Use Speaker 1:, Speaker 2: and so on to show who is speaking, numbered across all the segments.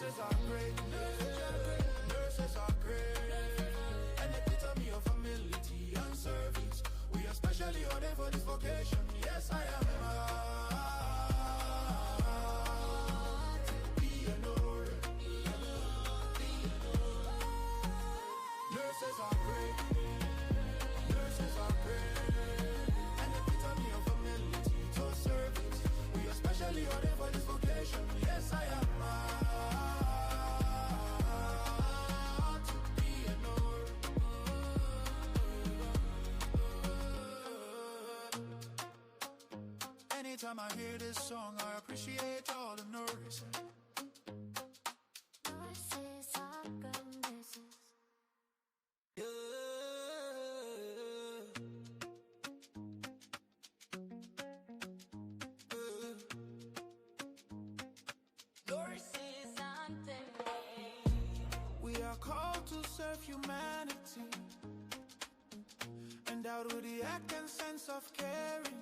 Speaker 1: Nurses are great. Nurses are great. And the epitome of humility and service. We are specially ordained for this vocation. Yes, I am to be a Lord. Nurses are great. Nurses are great. And the epitome of humility to service. We are specially ordained for this vocation. Yes, I am to be a Lord. Anytime I hear this song, I appreciate all the nurses.
Speaker 2: Nurses are good nurses. Nurses aren't their way.
Speaker 1: We are called to serve humanity, endowed with the act and sense of caring.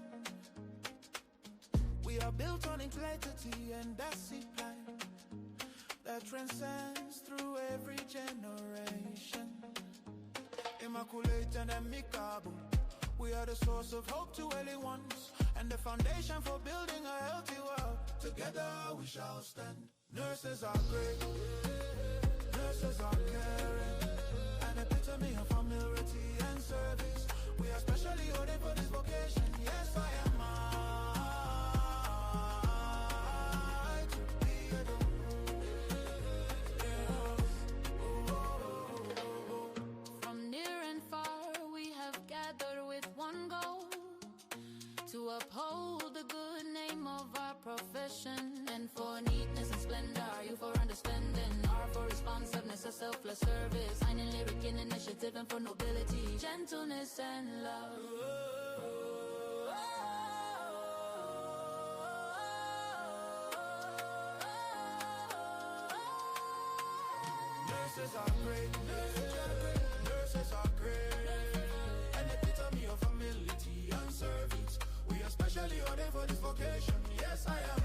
Speaker 1: We are built on integrity and discipline that transcends through every generation. Immaculate and amicable, we are the source of hope to early ones and the foundation for building a healthy world. Together we shall stand. Nurses are great, nurses are caring, an epitome of humility and service. We are specially ordained for this vocation. Yes, I am to be a
Speaker 2: From near and far, we have gathered with one goal: to uphold the good name of our profession. And for neatness and splendor, you for understanding, R for responsiveness, a selfless service, finding lyric in initiative, and for nobility, gentleness and love.
Speaker 1: Nurses are great, nurses are great, an epitome of humility and service. We are specially ordained for this vocation. Yes, I am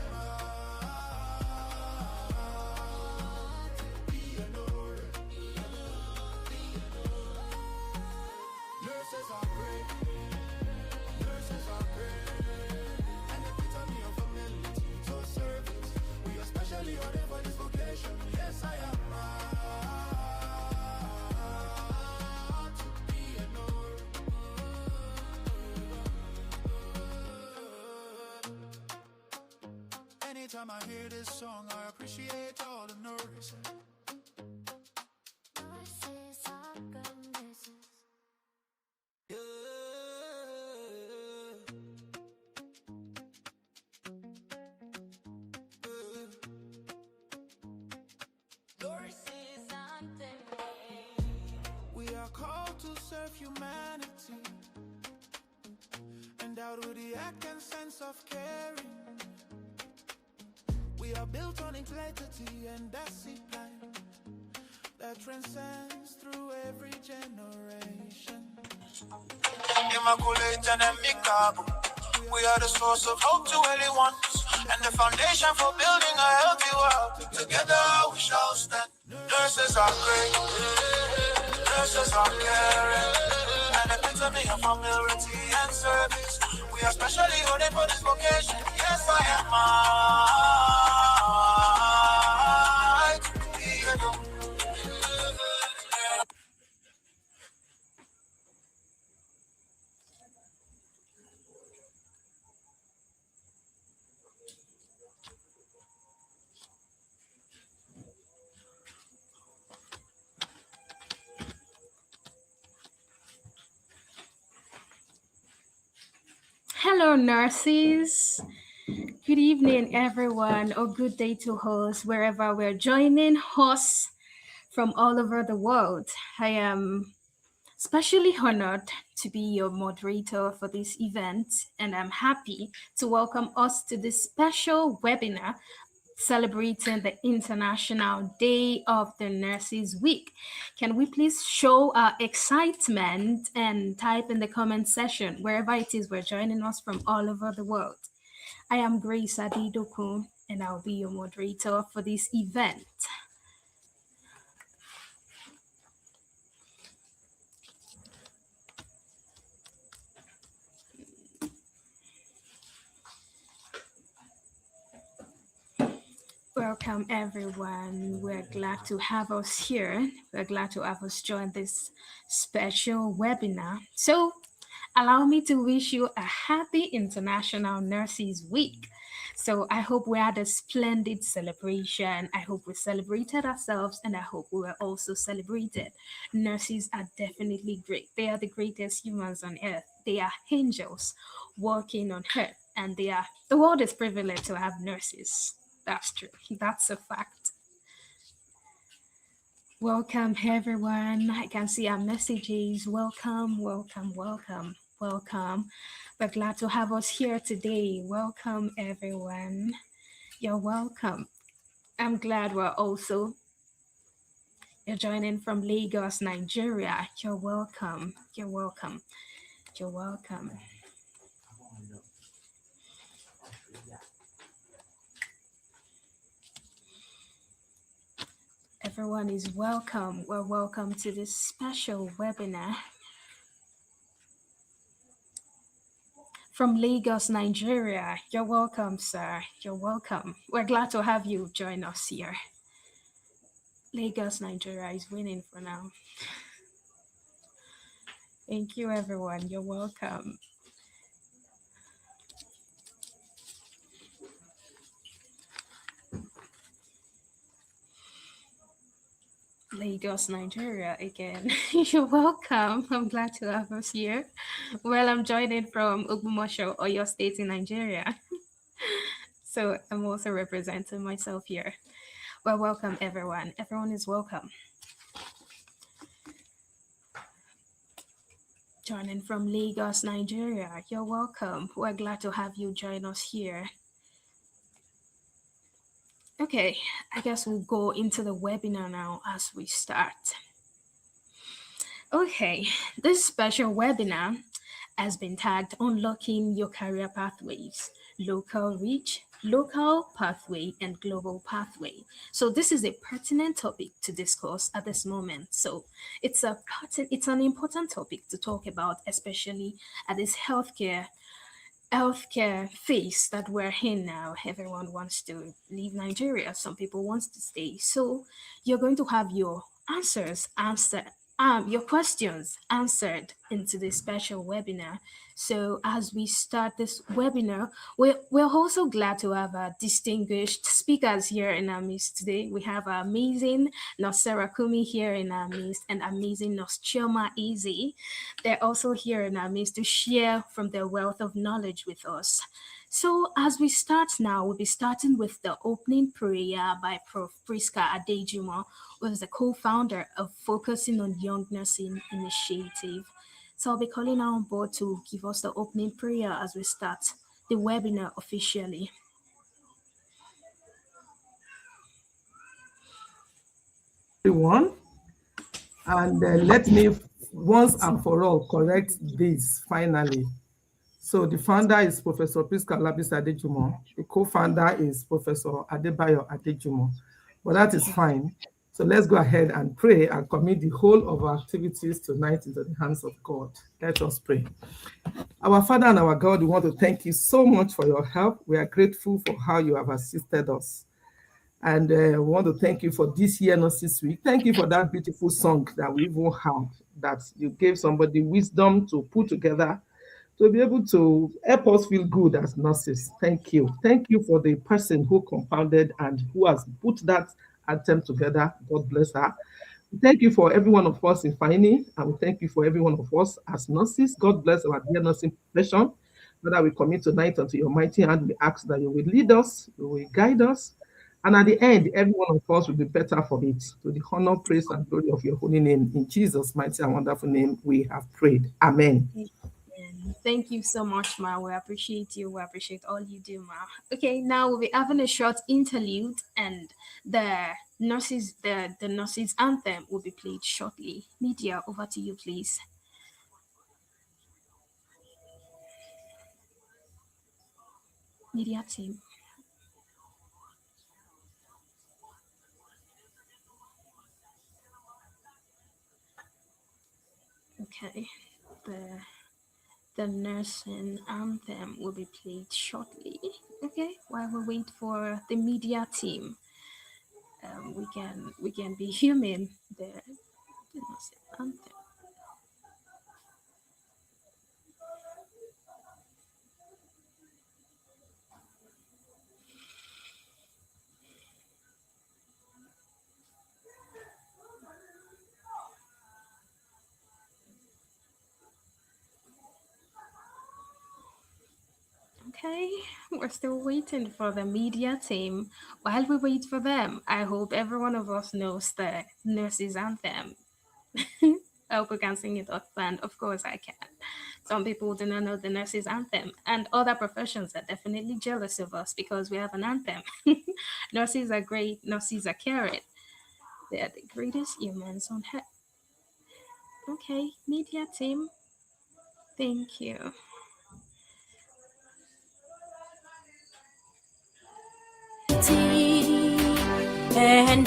Speaker 1: to be a Lord. Nurses are great, nurses are great, an epitome of humility to service. We are specially ordained for this vocation. Yes, I am to be a Lord. Anytime I hear this song, I appreciate all the nurses.
Speaker 2: Nurses are good nurses. Nurses aren't their way.
Speaker 1: We are called to serve humanity, endowed with the act and sense of caring. We are built on integrity and discipline that transcends through every generation. Immaculate and amicable, we are the source of hope to early ones and the foundation for building a healthy world. Together we shall stand. Nurses are great, nurses are caring, an epitome of humility and service. We are specially ordained for this vocation. Yes, I am to be a Lord.
Speaker 3: Hello, nurses. Good evening, everyone, or good day to hosts, wherever we're joining hosts from all over the world. I am especially honored to be your moderator for this event, and I'm happy to welcome us to this special webinar celebrating the International Day of the Nurses Week. Can we please show our excitement and type in the comment section wherever it is we're joining us from all over the world? I am Grace Adidoku, and I'll be your moderator for this event. Welcome, everyone. We're glad to have us here. We're glad to have us join this special webinar. So, allow me to wish you a happy International Nurses Week. So, I hope we had a splendid celebration. I hope we celebrated ourselves and I hope we were also celebrated. Nurses are definitely great. They are the greatest humans on earth. They are angels walking on earth, and the world is privileged to have nurses. That's true. That's a fact. Welcome, everyone. I can see our messages. Welcome, welcome, welcome, welcome. We're glad to have us here today. Welcome, everyone. You're welcome. I'm glad you're joining from Lagos, Nigeria. You're welcome. You're welcome. You're welcome. Everyone is welcome. We're welcome to this special webinar from Lagos, Nigeria. You're welcome, sir. You're welcome. We're glad to have you join us here. Lagos, Nigeria is winning for now. Thank you, everyone. You're welcome. Lagos, Nigeria again. You're welcome. I'm glad to have us here. Well, I'm joining from Ogbomoso, Oyo State in Nigeria. So I'm also representing myself here. Well, welcome, everyone. Everyone is welcome. Joining from Lagos, Nigeria. You're welcome. We're glad to have you join us here. Okay, I guess we'll go into the webinar now as we start. Okay, this special webinar has been tagged Unlocking Your Career Pathways, Local Reach, Local Pathway, and Global Pathway. So this is a pertinent topic to discuss at this moment. So it's an important topic to talk about, especially at this healthcare phase that we're in now. Everyone wants to leave Nigeria. Some people wants to stay. So you're going to have your your questions answered into this special webinar. So as we start this webinar, we're also glad to have distinguished speakers here in our midst today. We have our amazing Nurse Kumi here in our midst and amazing Nurse Chioma Eze. They're also here in our midst to share from their wealth of knowledge with us. So as we start now, we'll be starting with the opening prayer by Prof. Priska Adejuma, who is the co-founder of Focusing on Young Nursing Initiative. So I'll be calling her on board to give us the opening prayer as we start the webinar officially.
Speaker 4: Everyone, and let me once and for all correct this finally. So the founder is Professor Priska Labisa Adejumo. The co-founder is Professor Adebayo Adejumo. But that is fine. So let's go ahead and pray and commit the whole of our activities tonight into the hands of God. Let us pray. Our Father and our God, we want to thank you so much for your help. We are grateful for how you have assisted us. And we want to thank you for this year Nurses Week. Thank you for that beautiful song that we even had, that you gave somebody wisdom to put together to be able to help us feel good as nurses. Thank you. Thank you for the person who compounded and who has put that anthem together. God bless her. Thank you for every one of us in FYNI, and we thank you for every one of us as nurses. God bless our dear nursing profession. Father, we commit tonight unto your mighty hand. We ask that you will lead us, you will guide us, and at the end, every one of us will be better for it. To the honor, praise, and glory of your holy name. In Jesus' mighty and wonderful name, we have prayed. Amen.
Speaker 3: Thank you so much, Ma. We appreciate you. We appreciate all you do, Ma. Okay, now we'll be having a short interlude, and the nurses anthem will be played shortly. Media, over to you, please. Media team. Okay, the nursing anthem will be played shortly. Okay, while we wait for the media team. we can be human. There, did not say anthem. Okay, we're still waiting for the media team. While we wait for them, I hope every one of us knows the nurses anthem. I hope we can sing it offhand. Of course, I can. Some people do not know the nurses anthem, and other professions are definitely jealous of us because we have an anthem. Nurses are great. Nurses are caring. They are the greatest humans on earth. Okay, media team. Thank you.
Speaker 2: And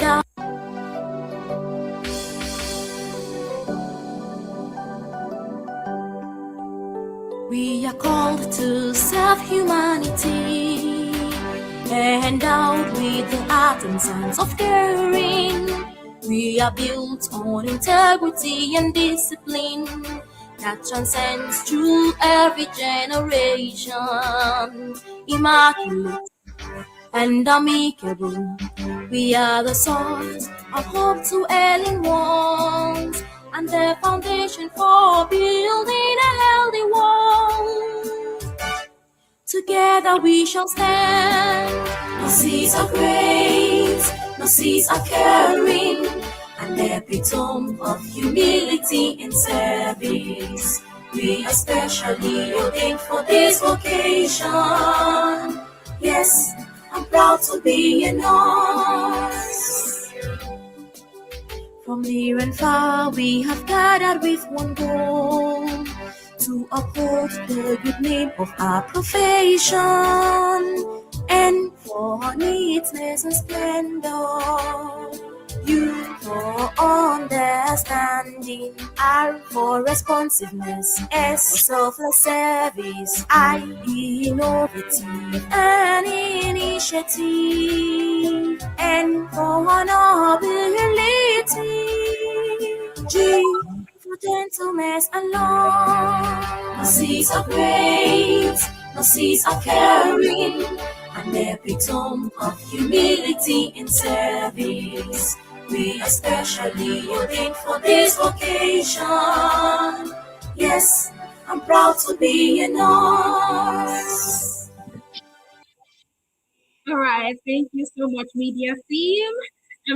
Speaker 2: we are called to serve humanity, endowed with the art and science of caring. We are built on integrity and discipline that transcends through every generation. Immaculate and amicable, we are the source of hope to ailing ones, and the foundation for building a healthy world. Together we shall stand. Nurses are great, nurses are caring, an epitome of humility and service. We are specially ordained for this vocation. Yes, I'm proud to be a nurse. From near and far we have gathered with one goal, to uphold the good name of our profession, and for neatness and splendor, you for understanding, R for responsiveness, S for selfless service, I innovative and initiative, N for honorability, G for gentleness and love. Nurses are great, nurses are caring, an epitome of humility in service. We are specially ordained for this vocation. Yes, I'm proud to be a nurse.
Speaker 3: All right, thank you so much, media team. I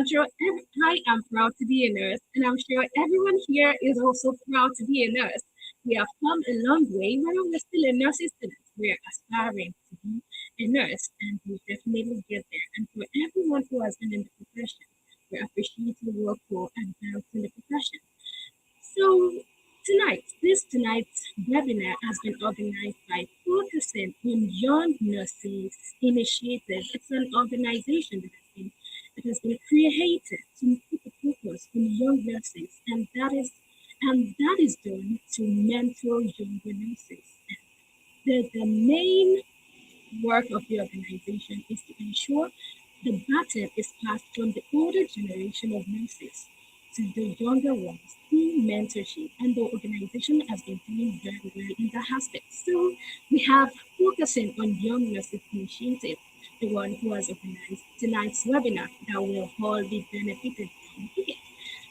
Speaker 3: am proud to be a nurse, and I'm sure everyone here is also proud to be a nurse. We have come a long way. While we're still a nursing student, we're aspiring to be a nurse, and we'll definitely get there. And for everyone who has been in the profession, we appreciate your work for advancing the profession. So tonight's webinar has been organized by Focusing on Young Nurses Initiative. It's an organization that has been created to put the focus on young nurses, and that is done to mentor younger nurses. The main work of the organization is to ensure the baton is passed from the older generation of nurses to the younger ones through mentorship, and the organization has been doing very well in that aspect. So we have Focusing on Young Nurses Initiative, the one who has organized tonight's webinar that will all be benefited from it.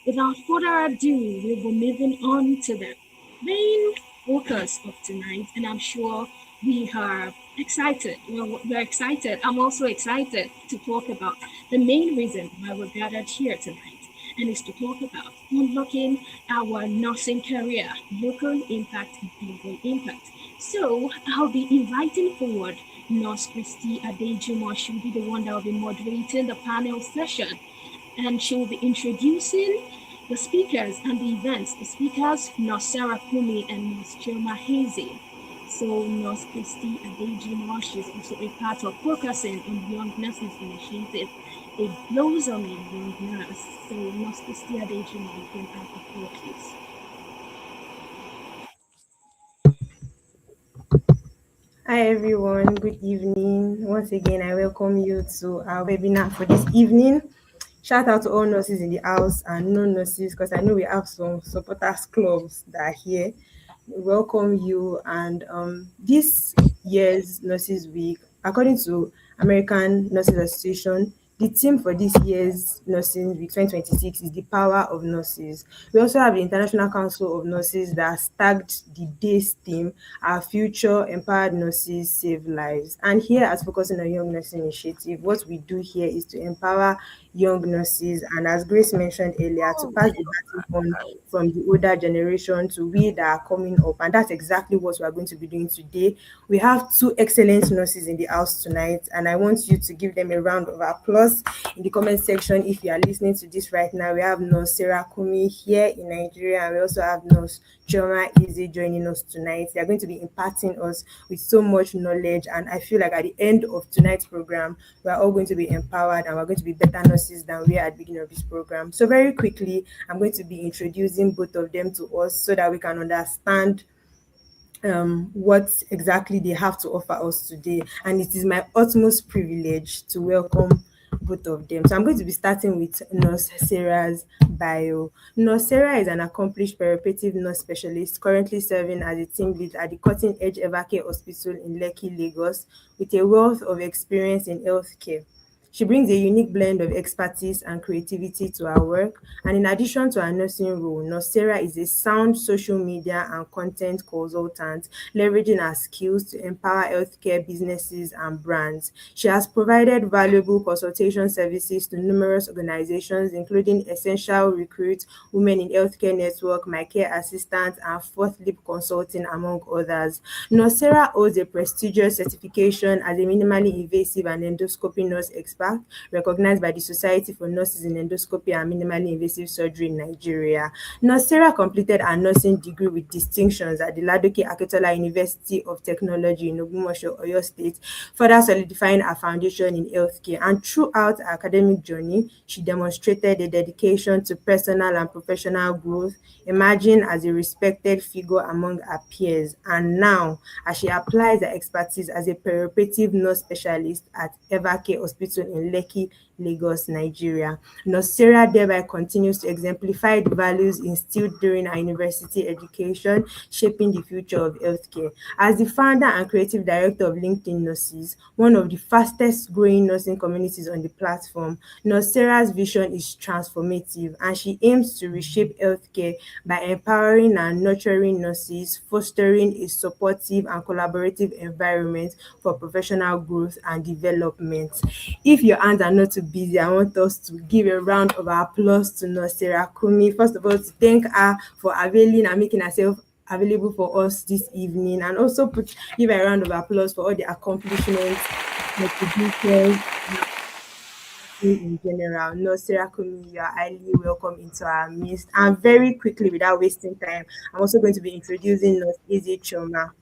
Speaker 3: Without further ado, we'll be moving on to the main focus of tonight, and I'm sure we are excited. We're excited. I'm also excited to talk about the main reason why we're gathered here tonight, and is to talk about unlocking our nursing career, local impact and global impact. So I'll be inviting forward Nurse Christy Adejumo. She'll be the one that will be moderating the panel session, and she will be introducing the speakers and the events. The speakers, Nurse Sarah Kumi and Nurse Chioma Eze. So Nurse Christy Adejumo, she's also a part of Focusing on Young Nurses Initiative, a blossoming young nurse. So Nurse Christy Adejumo, you can have the floor, please.
Speaker 5: Hi everyone, good evening. Once again, I welcome you to our webinar for this evening. Shout out to all nurses in the house and non-nurses, because I know we have some supporters clubs that are here. We welcome you. And this year's Nurses Week, according to American Nurses Association, the theme for this year's Nursing Week 2026 is the power of nurses. We also have the International Council of Nurses that has tagged the day's theme, Our Future Empowered Nurses Save Lives. And here at Focusing on Young Nursing Initiative, what we do here is to empower young nurses, and as Grace mentioned earlier, to pass the baton on from the older generation to we that are coming up. And that's exactly what we are going to be doing today. We have two excellent nurses in the house tonight, and I want you to give them a round of applause in the comment section. If you are listening to this right now, we have Nurse Sarah Kumi here in Nigeria, and we also have Nurse Chioma Eze joining us tonight. They are going to be imparting us with so much knowledge, and I feel like at the end of tonight's program, we are all going to be empowered and we're going to be better nurses than we are at the beginning of this program. So very quickly, I'm going to be introducing both of them to us so that we can understand what exactly they have to offer us today. And it is my utmost privilege to welcome both of them. So I'm going to be starting with Nurse Sarah's bio. Nurse Sarah is an accomplished perioperative nurse specialist currently serving as a team lead at the Cutting Edge Evercare Hospital in Lekki, Lagos, with a wealth of experience in healthcare. She brings a unique blend of expertise and creativity to her work, and in addition to her nursing role, Nurse Sarah is a sound social media and content consultant, leveraging her skills to empower healthcare businesses and brands. She has provided valuable consultation services to numerous organizations, including Essential Recruit, Women in Healthcare Network, My Care Assistant, and Fourth Lip Consulting, among others. Nurse Sarah holds a prestigious certification as a minimally invasive and endoscopy nurse expert, recognized by the Society for Nurses in Endoscopy and Minimally Invasive Surgery in Nigeria. Nurse Sarah completed her nursing degree with distinctions at the Ladoke Akintola University of Technology in Ogbomoso, Oyo State, further solidifying her foundation in healthcare. And throughout her academic journey, she demonstrated a dedication to personal and professional growth, emerging as a respected figure among her peers. And now, as she applies her expertise as a perioperative nurse specialist at Evercare Hospital in Lekki, Lagos, Nigeria, Nurse Sarah thereby continues to exemplify the values instilled during her university education, shaping the future of healthcare. As the founder and creative director of LinkedIn Nurses, one of the fastest growing nursing communities on the platform, Nurse Sarah's vision is transformative, and she aims to reshape healthcare by empowering and nurturing nurses, fostering a supportive and collaborative environment for professional growth and development. If your hands are not too busy, I want us to give a round of applause to Nurse Sarah Kumi. First of all, to thank her for availing and making herself available for us this evening, and also give her a round of applause for all the accomplishments, motivations, in general. Nurse Sarah Kumi, you are highly welcome into our midst. And very quickly, without wasting time, I'm also going to be introducing Nurse Eze Chioma.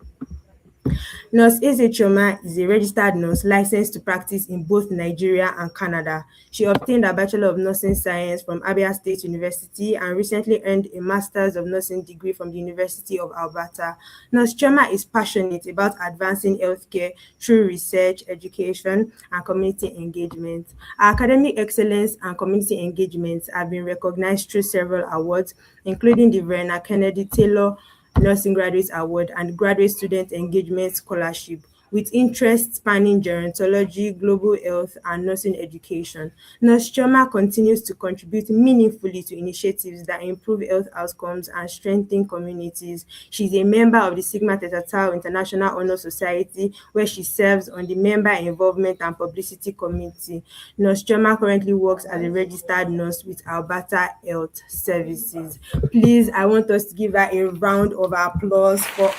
Speaker 5: Nurse Eze Chioma is a registered nurse licensed to practice in both Nigeria and Canada. She obtained a Bachelor of Nursing Science from Abia State University and recently earned a Master's of Nursing degree from the University of Alberta. Nurse Chioma is passionate about advancing healthcare through research, education, and community engagement. Her academic excellence and community engagement have been recognized through several awards, including the Verna Kennedy Taylor Nursing Graduate Award and Graduate Student Engagement Scholarship, with interests spanning gerontology, global health, and nursing education. Nurse Chioma continues to contribute meaningfully to initiatives that improve health outcomes and strengthen communities. She is a member of the Sigma Theta Tau International Honor Society, where she serves on the Member Involvement and Publicity Committee. Nurse Chioma currently works as a registered nurse with Alberta Health Services. Please, I want us to give her a round of applause for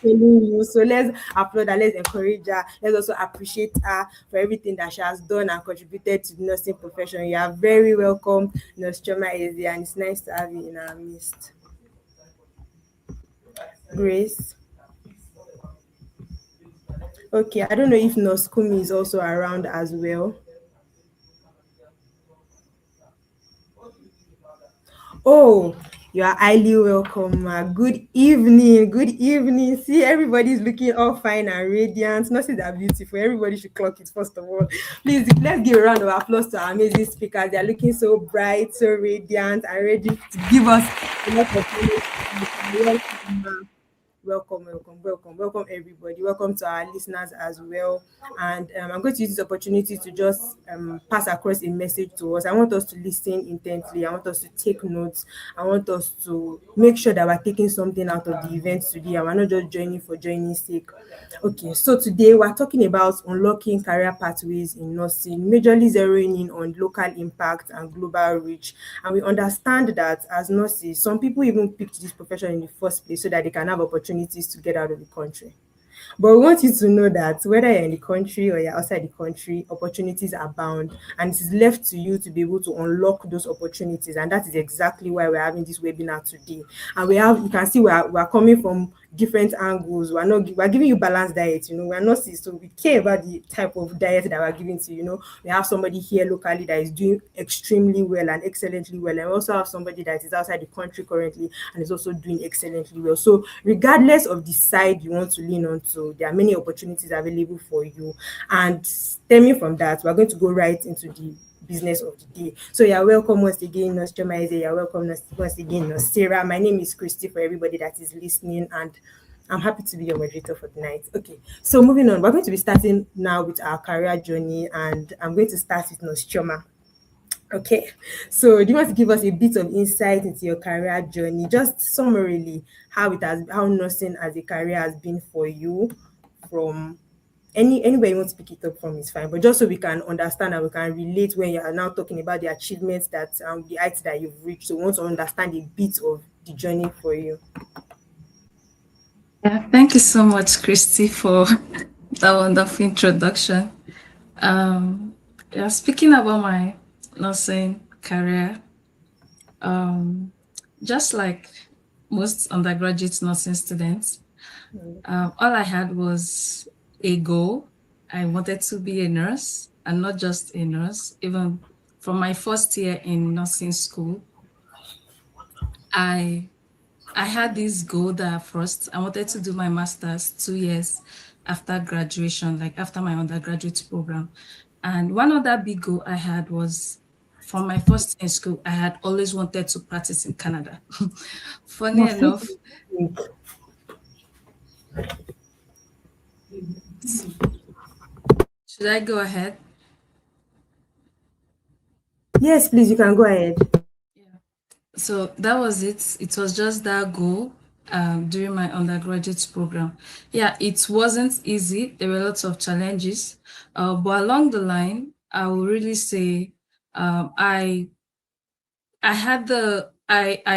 Speaker 5: telling you. So let's applaud her, let's encourage her, let's also appreciate her for everything that she has done and contributed to the nursing profession. You are very welcome, Nurse Chioma Eze, and it's nice to have you in our midst. Grace. Okay, I don't know if Nurse Kumi is also around as well. Oh, You are highly welcome, ma. Good evening. Good evening. See, everybody's looking all fine and radiant. Nurses are beautiful. Everybody should clock it, first of all. Please, let's give a round of applause to our amazing speakers. They are looking so bright, so radiant, and ready to give us a lot of knowledge. Welcome, everybody. Welcome to our listeners as well. And I'm going to use this opportunity to just pass across a message to us. I want us to listen intently. I want us to take notes. I want us to make sure that we're taking something out of the event today and we're not just joining for joining's sake. Okay, so today we're talking about unlocking career pathways in nursing, majorly zeroing in on local impact and global reach. And we understand that as nurses, some people even picked this profession in the first place so that they can have opportunities to get out of the country. But we want you to know that whether you're in the country or you're outside the country, opportunities abound, and it is left to you to be able to unlock those opportunities. And that is exactly why we're having this webinar today. And you can see we're coming from different angles. We're giving you balanced diet. We're not, so we care about the type of diet that we're giving to you. We have somebody here locally that is doing extremely well and excellently well, and we also have somebody that is outside the country currently and is also doing excellently well. So regardless of the side you want to lean on to, there are many opportunities available for you. And stemming from that, we're going to go right into the business of the day. So you're welcome once again, Nurse Chioma Eze. You're welcome once again, Nurse Sarah. My name is Christy for everybody that is listening, and I'm happy to be your moderator for the night. Okay, so moving on, we're going to be starting now with our career journey, and I'm going to start with Nurse Chioma. Okay, so do you want to give us a bit of insight into your career journey, just summarily how nursing as a career has been for you, from anywhere you want to pick it up from is fine, but just so we can understand and we can relate when you are now talking about the achievements that the heights that you've reached. So we want to understand a bit of the journey for you.
Speaker 6: Yeah, thank you so much, Christy, for that wonderful introduction. Speaking about my nursing career, just like most undergraduate nursing students, all I had was a goal. I wanted to be a nurse, and not just a nurse. Even from my first year in nursing school, I had this goal that first I wanted to do my master's 2 years after graduation, like after my undergraduate program. And one other big goal I had was, from my first year in school, I had always wanted to practice in Canada. Funny enough. Should I go ahead?
Speaker 5: Yes, please, you can go ahead.
Speaker 6: So that was it. It was just that goal during my undergraduate program. Yeah, it wasn't easy. There were lots of challenges, but along the line, I will really say I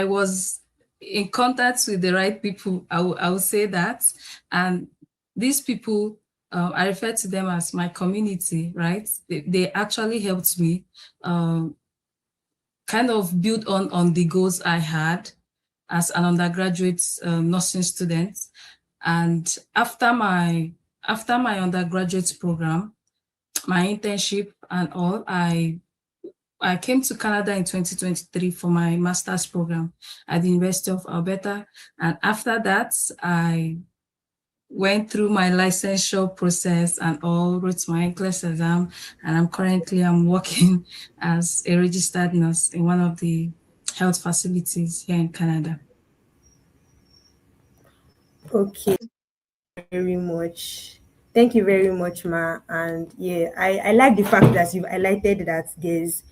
Speaker 6: was in contact with the right people. I will say that, and these people, I refer to them as my community, right? They actually helped me kind of build on the goals I had as an undergraduate nursing student. And after my undergraduate program, my internship and all, I came to Canada in 2023 for my master's program at the University of Alberta. And after that, I went through my licensure process and all, wrote my NCLEX exam, and I'm working as a registered nurse in one of the health facilities here in Canada.
Speaker 5: Okay, very much. Thank you very much, Ma. And yeah, I like the fact that you've highlighted that there's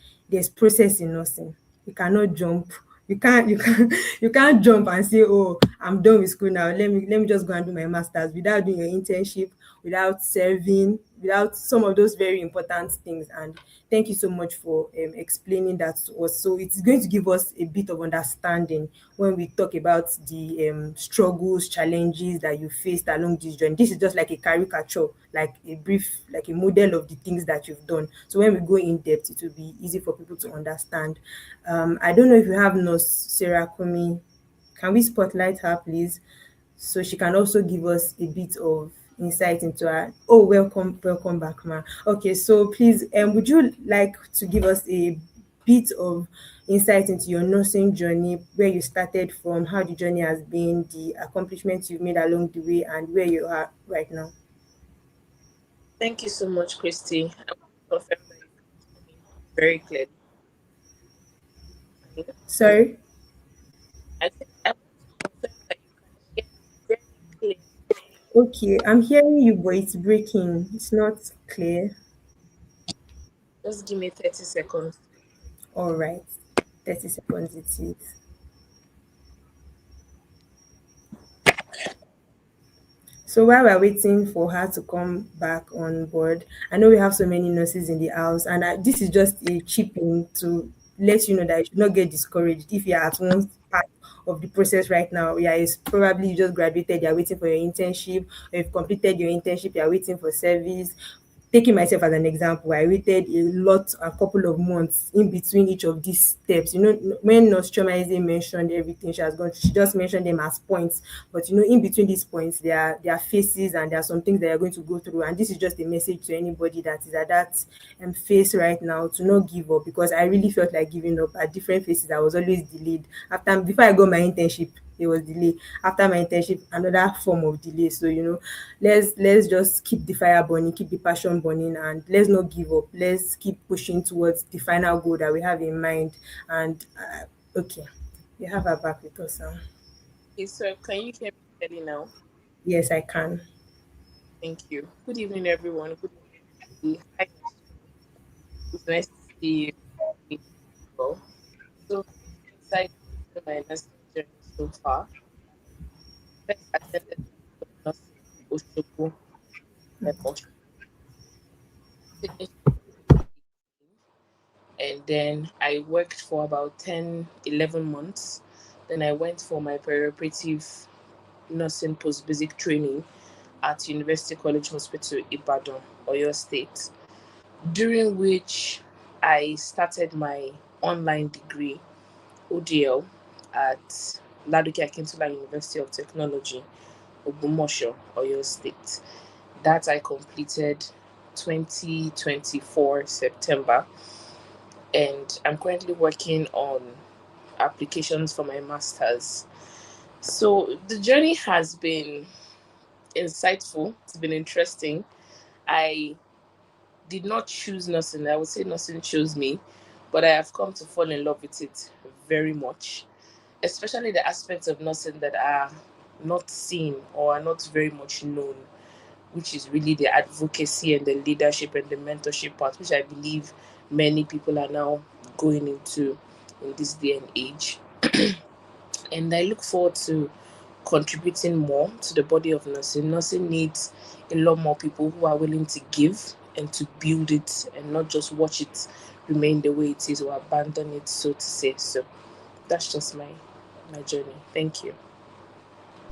Speaker 5: process in nursing. You cannot jump. You can't jump and say, oh, I'm done with school now. Let me just go and do my master's without doing your internship, without serving, without some of those very important things. And thank you so much for explaining that to us. So it's going to give us a bit of understanding when we talk about the struggles, challenges that you faced along this journey. This is just like a caricature, like a model of the things that you've done. So when we go in depth, it will be easy for people to understand. I don't know if you have Nurse Sarah Kumi. Can we spotlight her, please? So she can also give us a bit of insight into her. Oh, welcome back, ma. Okay, so please, would you like to give us a bit of insight into your nursing journey, where you started from, how the journey has been, the accomplishments you've made along the way, and where you are right now.
Speaker 7: Thank you so much, Christy. I want to confirm that you can hear me very clearly.
Speaker 5: Sorry?
Speaker 7: I think I want to confirm that you can hear me very clearly.
Speaker 5: Okay, I'm hearing you, but it's breaking. It's not clear.
Speaker 7: Just give me 30 seconds.
Speaker 5: All right, 30 seconds it is. So while we're waiting for her to come back on board, I know we have so many nurses in the house, and this is just a chipping to let you know that you should not get discouraged if you're at one part of the process right now. Yeah, it's probably you just graduated, you're waiting for your internship, or you've completed your internship, you're waiting for service. Taking myself as an example, I waited a couple of months in between each of these steps. You know, when Nurse Chioma Eze mentioned everything she has gone through, she just mentioned them as points. But you know, in between these points, there are phases, and there are some things that you're going to go through. And this is just a message to anybody that is at that phase right now, to not give up, because I really felt like giving up at different phases. I was always delayed. Before I got my internship, there was delay. After my internship, another form of delay. So you know, let's just keep the fire burning, keep the passion burning, and let's not give up. Let's keep pushing towards the final goal that we have in mind. And okay, we have her back with us now.
Speaker 7: Okay, so can you hear me clearly now?
Speaker 5: Yes, I can.
Speaker 7: Thank you. Good evening, everyone. Good evening. Hi, it's nice to see you. So, inside my nursing journey so far, first attended nursing Oshogo, Oshogo, finished and then I worked for about 10, 11 months. Then I went for my perioperative nursing post-basic training at University College Hospital, Ibadan, Oyo State, during which I started my online degree, ODL, at Ladoke Akintola University of Technology, Ogbomoso, Oyo State. That I completed 2024 September, and I'm currently working on applications for my master's. So the journey has been insightful, it's been interesting. I did not choose nursing. I would say nursing chose me, but I have come to fall in love with it very much, especially the aspects of nursing that are not seen or are not very much known, which is really the advocacy and the leadership and the mentorship part, which I believe many people are now going into in this day and age. And I look forward to contributing more to the body of nursing. Nursing needs a lot more people who are willing to give and to build it and not just watch it remain the way it is or abandon it, so to say. So that's just my journey. Thank you.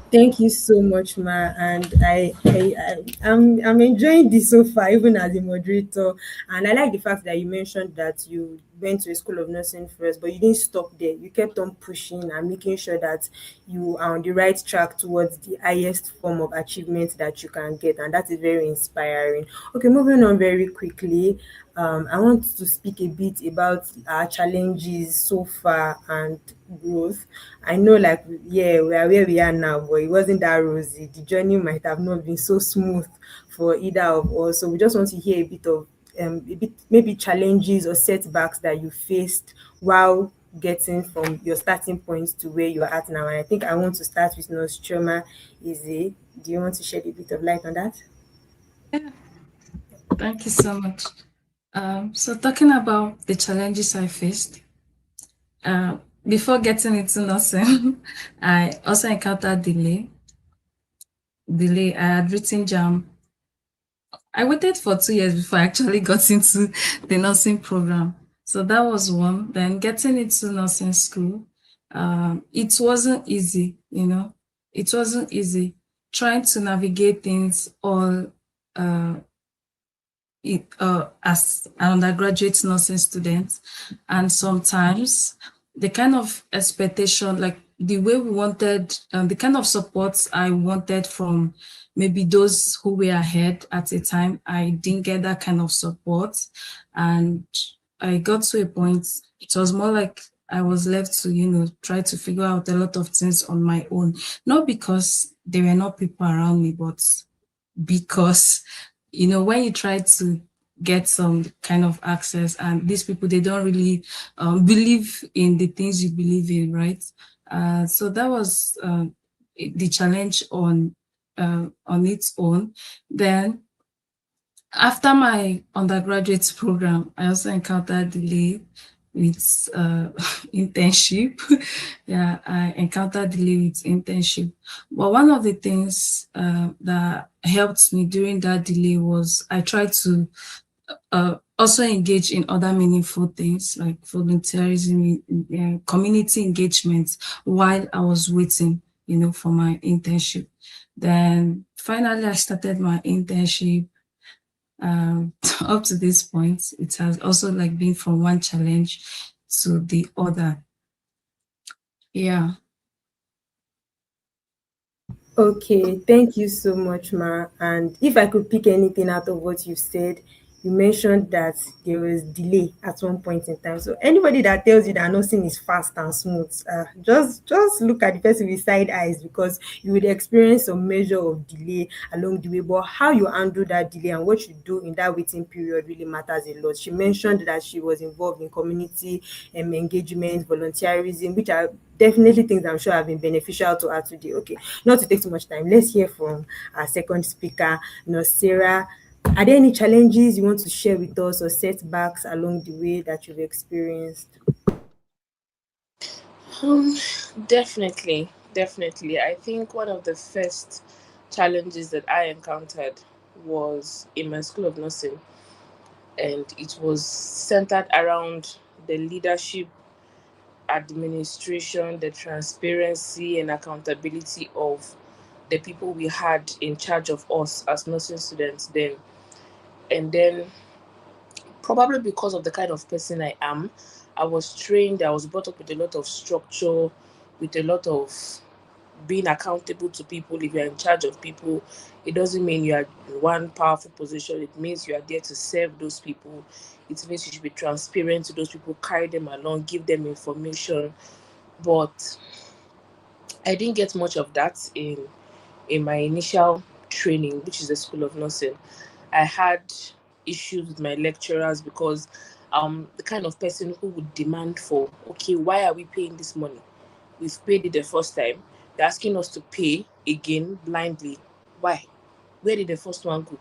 Speaker 5: Thank you so much, Ma. And I'm enjoying this so far, even as a moderator. And I like the fact that you mentioned that you went to a school of nursing first, but you didn't stop there. You kept on pushing and making sure that you are on the right track towards the highest form of achievement that you can get. And that is very inspiring. Okay, moving on very quickly. I want to speak a bit about our challenges so far and growth. I know, like, yeah, we are where we are now, but it wasn't that rosy. The journey might have not been so smooth for either of us. So we just want to hear a bit maybe challenges or setbacks that you faced while getting from your starting point to where you are at now. And I think I want to start with Nurse Chioma Eze. Do you want to shed a bit of light on that?
Speaker 6: Yeah, thank you so much. So talking about the challenges I faced, before getting into nursing, I also encountered delay. I had written JAM. I waited for 2 years before I actually got into the nursing program. So that was one. Then getting into nursing school, it wasn't easy, you know. It wasn't easy trying to navigate things all as an undergraduate nursing student, and sometimes the kind of expectation, like the way we wanted, the kind of support I wanted from maybe those who were ahead at the time, I didn't get that kind of support. And I got to a point, it was more like I was left to, try to figure out a lot of things on my own. Not because there were not people around me, but because, when you try to get some kind of access and these people, they don't really believe in the things you believe in, right? So that was the challenge on its own. Then after my undergraduate program, I also encountered delay with internship. Yeah, I encountered delay with internship. But one of the things that helped me during that delay was I tried to also engage in other meaningful things like volunteerism, community engagement while I was waiting, for my internship. Then finally, I started my internship. Up to this point, it has also like been from one challenge to the other. Yeah.
Speaker 5: Okay, thank you so much, Ma. And if I could pick anything out of what you said, you mentioned that there was delay at one point in time. So anybody that tells you that nursing is fast and smooth, just look at the person with side eyes, because you would experience some measure of delay along the way. But how you handle that delay and what you do in that waiting period really matters a lot. She mentioned that she was involved in community engagement, volunteerism, which are definitely things I'm sure have been beneficial to her today. Okay, not to take too much time, let's hear from our second speaker, Sarah. Are there any challenges you want to share with us or setbacks along the way that you've experienced?
Speaker 7: Um, definitely. I think one of the first challenges that I encountered was in my school of nursing, and it was centered around the leadership, administration, the transparency, and accountability of the people we had in charge of us as nursing students then. And then, probably because of the kind of person I am, I was trained, I was brought up with a lot of structure, with a lot of being accountable to people. If you're in charge of people, it doesn't mean you are in one powerful position. It means you are there to serve those people. It means you should be transparent to those people, carry them along, give them information. But I didn't get much of that in my initial training, which is the School of Nursing. I had issues with my lecturers because the kind of person who would demand for, okay, why are we paying this money? We've paid it the first time. They're asking us to pay again blindly. Why? Where did the first one go?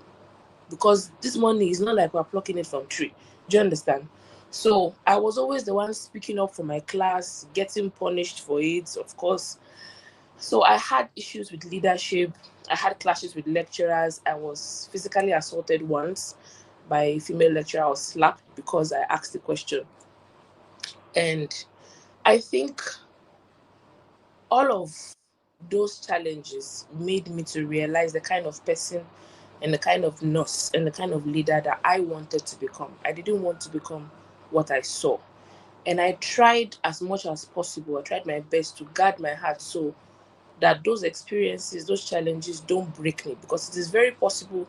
Speaker 7: Because this money is not like we're plucking it from tree. Do you understand? So I was always the one speaking up for my class, getting punished for it, of course. So I had issues with leadership. I had clashes with lecturers. I was physically assaulted once by a female lecturer. I was slapped because I asked the question. And I think all of those challenges made me to realize the kind of person and the kind of nurse and the kind of leader that I wanted to become. I didn't want to become what I saw. And I tried as much as possible. I tried my best to guard my heart so that those experiences, those challenges don't break me, because it is very possible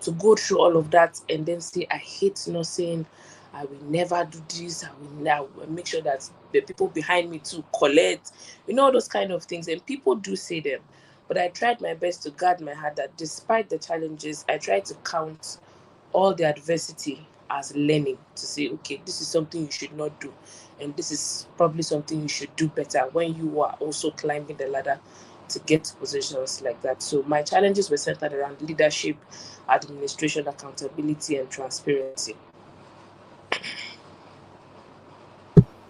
Speaker 7: to go through all of that and then say, I hate nursing, I will never do this, I will now make sure that the people behind me to collect, all those kind of things. And people do say them. But I tried my best to guard my heart that despite the challenges, I tried to count all the adversity as learning, to say, okay, this is something you should not do. And this is probably something you should do better when you are also climbing the ladder to get to positions like that. So my challenges were centered around leadership, administration, accountability, and transparency.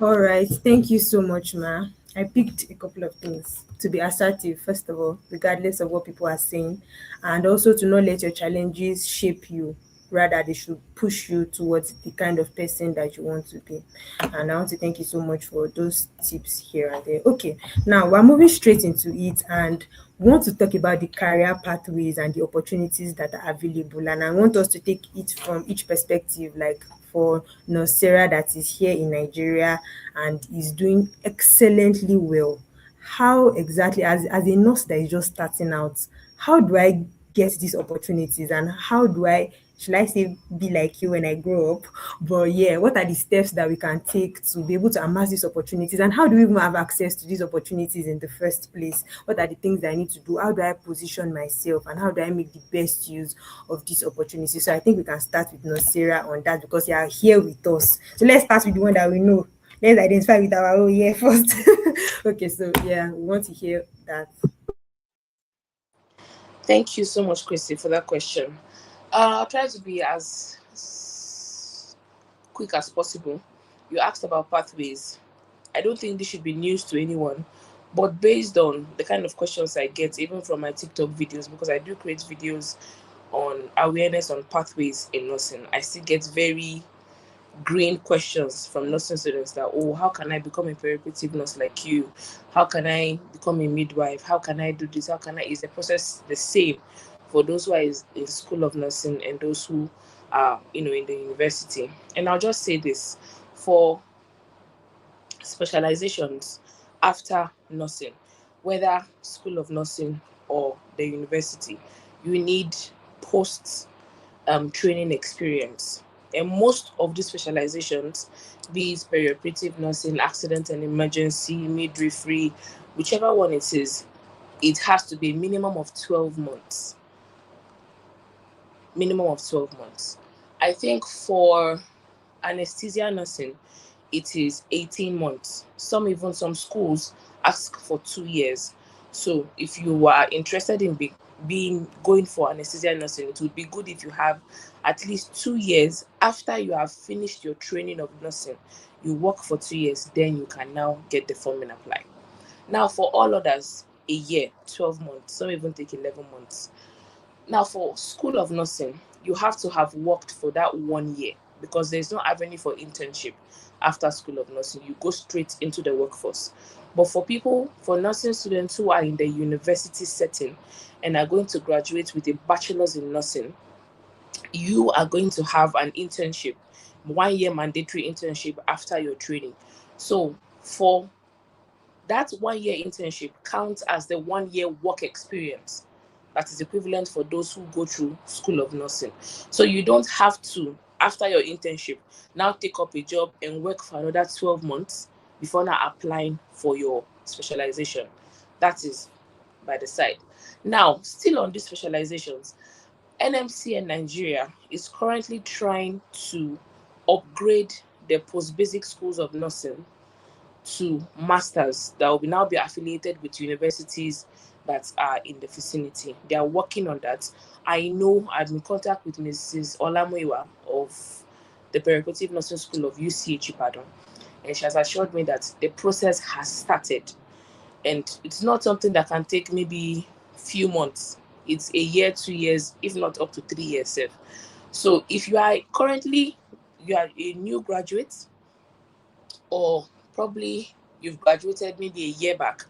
Speaker 5: All right, thank you so much, Ma. I picked a couple of things: to be assertive, first of all, regardless of what people are saying, and also to not let your challenges shape you. Rather, they should push you towards the kind of person that you want to be. And I want to thank you so much for those tips here and there. Okay, now we're moving straight into it, and we want to talk about the career pathways and the opportunities that are available. And I want us to take it from each perspective, like for Sarah that is here in Nigeria and is doing excellently well. How exactly, as a nurse that is just starting out, how do I get these opportunities, and how do I should I say be like you when I grow up? But yeah, what are the steps that we can take to be able to amass these opportunities? And how do we even have access to these opportunities in the first place? What are the things that I need to do? How do I position myself? And how do I make the best use of these opportunities? So I think we can start with Nosera on that because you are here with us. So let's start with the one that we know. Let's identify with our own year first. Okay, so yeah, we want to hear that.
Speaker 7: Thank you so much, Christy, for that question. I'll try to be as quick as possible. You asked about pathways. I don't think this should be news to anyone, but based on the kind of questions I get, even from my TikTok videos, because I do create videos on awareness on pathways in nursing, I still get very green questions from nursing students that, oh, how can I become a perioperative nurse like you? How can I become a midwife? How can I do this? How can I? Is the process the same for those who are in school of nursing and those who are, in the university? And I'll just say this: for specializations after nursing, whether school of nursing or the university, you need post training experience. And most of these specializations, be it perioperative nursing, accident and emergency, midwifery, whichever one it is, it has to be a minimum of 12 months. Minimum of 12 months. I think for anesthesia nursing, it is 18 months. Some schools ask for 2 years. So if you are interested in being going for anesthesia nursing, it would be good if you have at least 2 years after you have finished your training of nursing. You work for 2 years, then you can now get the form and apply. Now for all others, a year, 12 months, some even take 11 months. Now, for School of Nursing, you have to have worked for that 1 year because there's no avenue for internship after School of Nursing. You go straight into the workforce. But for nursing students who are in the university setting and are going to graduate with a bachelor's in nursing, you are going to have an internship, 1 year mandatory internship after your training. So, for that 1 year internship counts as the 1 year work experience that is equivalent for those who go through School of Nursing. So you don't have to, after your internship, now take up a job and work for another 12 months before now applying for your specialization. That is by the side. Now, still on these specializations, NMC in Nigeria is currently trying to upgrade the post-basic schools of nursing to masters that will now be affiliated with universities that are in the vicinity. They are working on that. I know I'm in contact with Mrs. Olamuyiwa of the Perioperative Nursing School of UCH Ibadan, and she has assured me that the process has started. And it's not something that can take maybe few months. It's a year, 2 years, if not up to 3 years. So if you are a new graduate, or probably you've graduated maybe a year back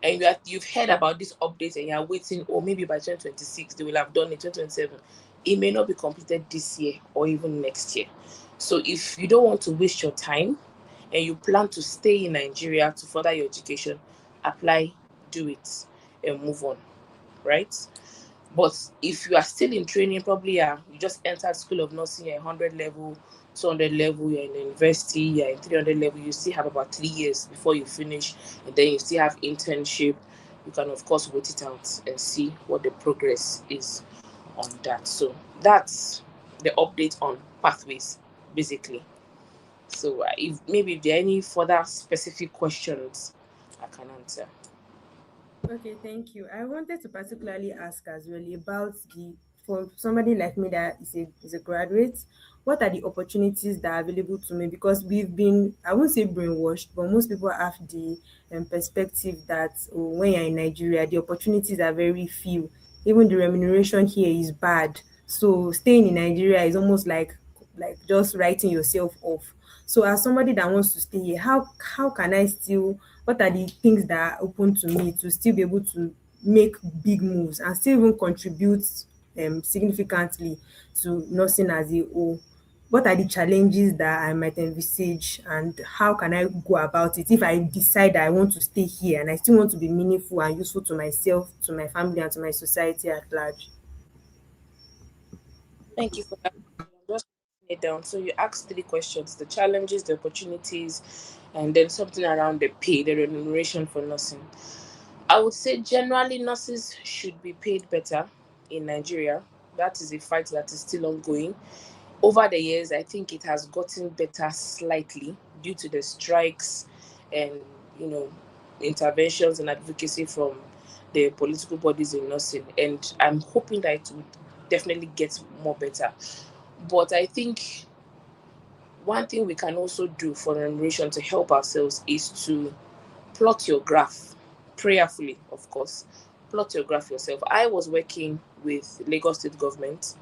Speaker 7: and you've heard about this update and you're waiting, or maybe by 2026 they will have done it, 2027, it may not be completed this year or even next year. So if you don't want to waste your time and you plan to stay in Nigeria to further your education, apply, do it, and move on, right? But if you are still in training, probably you just entered School of Nursing, you're 100 level, 200 level, you're in the university, you're in 300 level, you still have about 3 years before you finish, and then you still have internship. You can, of course, wait it out and see what the progress is on that. So that's the update on pathways, basically. So if there are any further specific questions, I can answer.
Speaker 5: Okay, thank you. I wanted to particularly ask as well about for somebody like me that is a graduate, what are the opportunities that are available to me? Because we've been, I won't say brainwashed, but most people have the perspective that, oh, when you're in Nigeria, the opportunities are very few. Even the remuneration here is bad. So staying in Nigeria is almost like just writing yourself off. So as somebody that wants to stay here, how can I still, what are the things that are open to me to still be able to make big moves and still even contribute significantly to nursing as a whole? What are the challenges that I might envisage, and how can I go about it if I decide that I want to stay here and I still want to be meaningful and useful to myself, to my family, and to my society at large?
Speaker 7: Thank you for that. I'm just writing it down. So you asked 3 questions: the challenges, the opportunities, and then something around the pay, the remuneration for nursing. I would say generally nurses should be paid better in Nigeria. That is a fight that is still ongoing. Over the years, I think it has gotten better slightly due to the strikes and, you know, interventions and advocacy from the political bodies in nursing. And I'm hoping that it would definitely get more better. But I think one thing we can also do for remuneration to help ourselves is to plot your graph prayerfully, of course. Plot your graph yourself. I was working with Lagos State government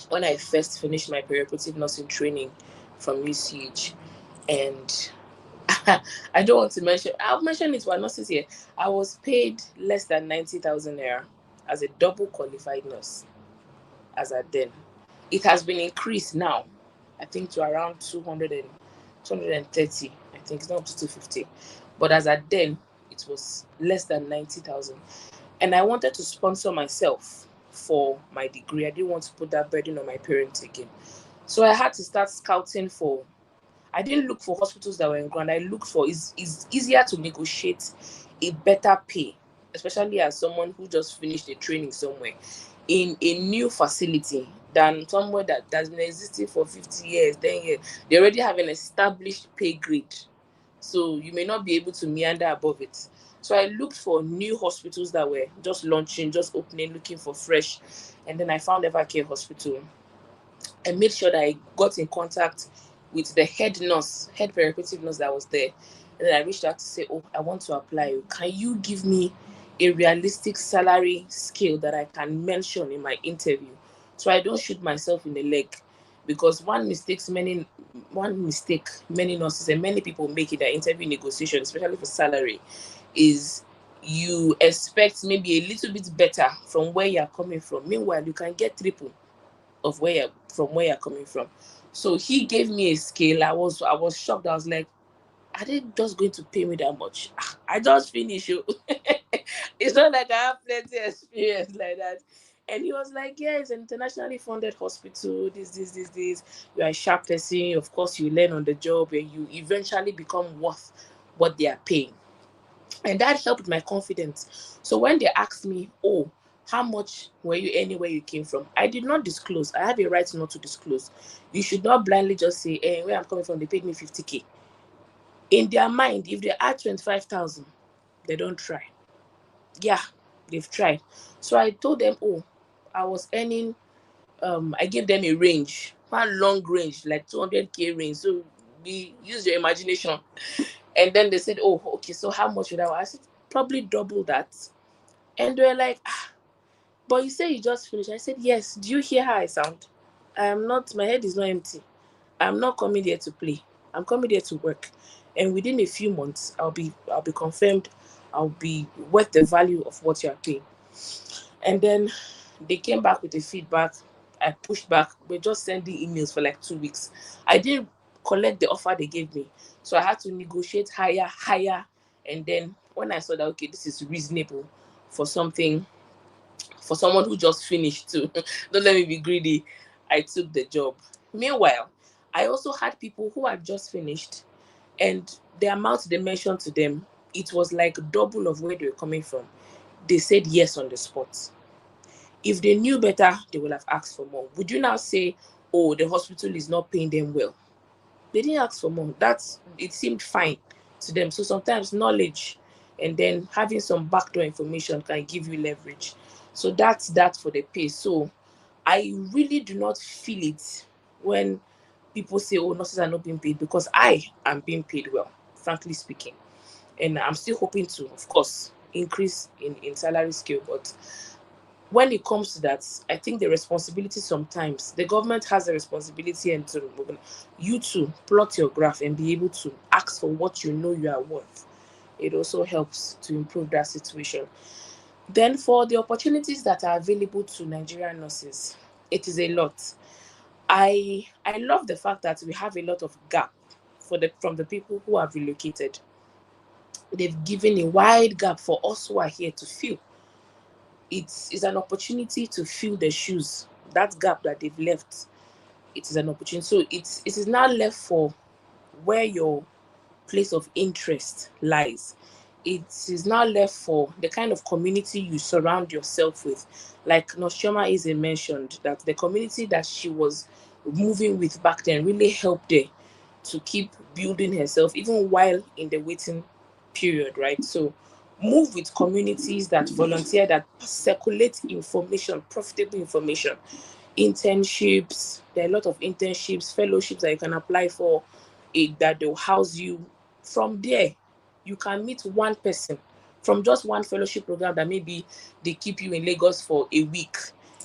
Speaker 7: when I first finished my perioperative nursing training from UCH, and I don't want to mention, I'll mention it to our nurses here. I was paid less than 90,000 naira as a double qualified nurse as at then. It has been increased now, I think, to around 230. I think it's not up to 250. But as at then, it was less than 90,000. And I wanted to sponsor myself for my degree. I didn't want to put that burden on my parents again. So I had to start scouting for, I didn't look for hospitals that were in ground. I looked for, it's easier to negotiate a better pay, especially as someone who just finished a training somewhere, in a new facility than somewhere that's been existing for 50 years, 10 years. They already have an established pay grade. So you may not be able to meander above it. So I looked for new hospitals that were just launching, just opening, looking for fresh. And then I found Evercare Hospital. I made sure that I got in contact with the head nurse, head perioperative nurse that was there. And then I reached out to say, oh, I want to apply. Can you give me a realistic salary scale that I can mention in my interview so I don't shoot myself in the leg? Because one mistake many nurses and many people make in their interview negotiation, especially for salary, is you expect maybe a little bit better from where you're coming from. Meanwhile, you can get triple of where you're coming from. So he gave me a scale. I was shocked. I was like, are they just going to pay me that much? I just finished. It's not like I have plenty experience like that. And he was like, yeah, it's an internationally funded hospital. This. You are a sharp person. Of course, you learn on the job and you eventually become worth what they are paying. And that helped my confidence. So when they asked me, oh, how much were you anywhere you came from? I did not disclose. I have a right not to disclose. You should not blindly just say, where I'm coming from, they paid me 50K. In their mind, if they add 25,000, they don't try. Yeah, they've tried. So I told them, oh, I was earning, I gave them a range, one long range, like 200K range. So we use your imagination. And then they said, oh, okay, so how much would I said, probably double that. And they were like, but you say you just finished. I said, yes. Do you hear how I sound? I am not, my head is not empty. I'm not coming here to play. I'm coming here to work. And within a few months, I'll be confirmed. I'll be worth the value of what you're paying. And then they came back with the feedback. I pushed back. We're just sending emails for like 2 weeks. I didn't collect the offer they gave me. So I had to negotiate higher. And then when I saw that, okay, this is reasonable for something, for someone who just finished too, don't let me be greedy, I took the job. Meanwhile, I also had people who had just finished, and the amount they mentioned to them, it was like double of where they were coming from. They said yes on the spot. If they knew better, they would have asked for more. Would you now say, oh, the hospital is not paying them well? They didn't ask for more. It seemed fine to them. So sometimes knowledge and then having some backdoor information can give you leverage. So that's that for the pay. So I really do not feel it when people say, oh, nurses are not being paid, because I am being paid well, frankly speaking. And I'm still hoping to, of course, increase in salary scale. But when it comes to that, I think the responsibility sometimes, the government has a responsibility, and to you to plot your graph and be able to ask for what you know you are worth. It also helps to improve that situation. Then for the opportunities that are available to Nigerian nurses, it is a lot. I love the fact that we have a lot of gap from the people who have relocated. They've given a wide gap for us who are here to fill. It's an opportunity to fill the shoes that gap that they've left, it is an opportunity. So it is now left for where your place of interest lies. It is now left for the kind of community you surround yourself with. Like Nurse Chioma Eze mentioned, that the community that she was moving with back then really helped her to keep building herself, even while in the waiting period, right? So move with communities that volunteer, that circulate information, profitable information, internships. There are a lot of internships, fellowships that you can apply for, that they'll house you. From there, you can meet one person from just one fellowship program that maybe they keep you in Lagos for a week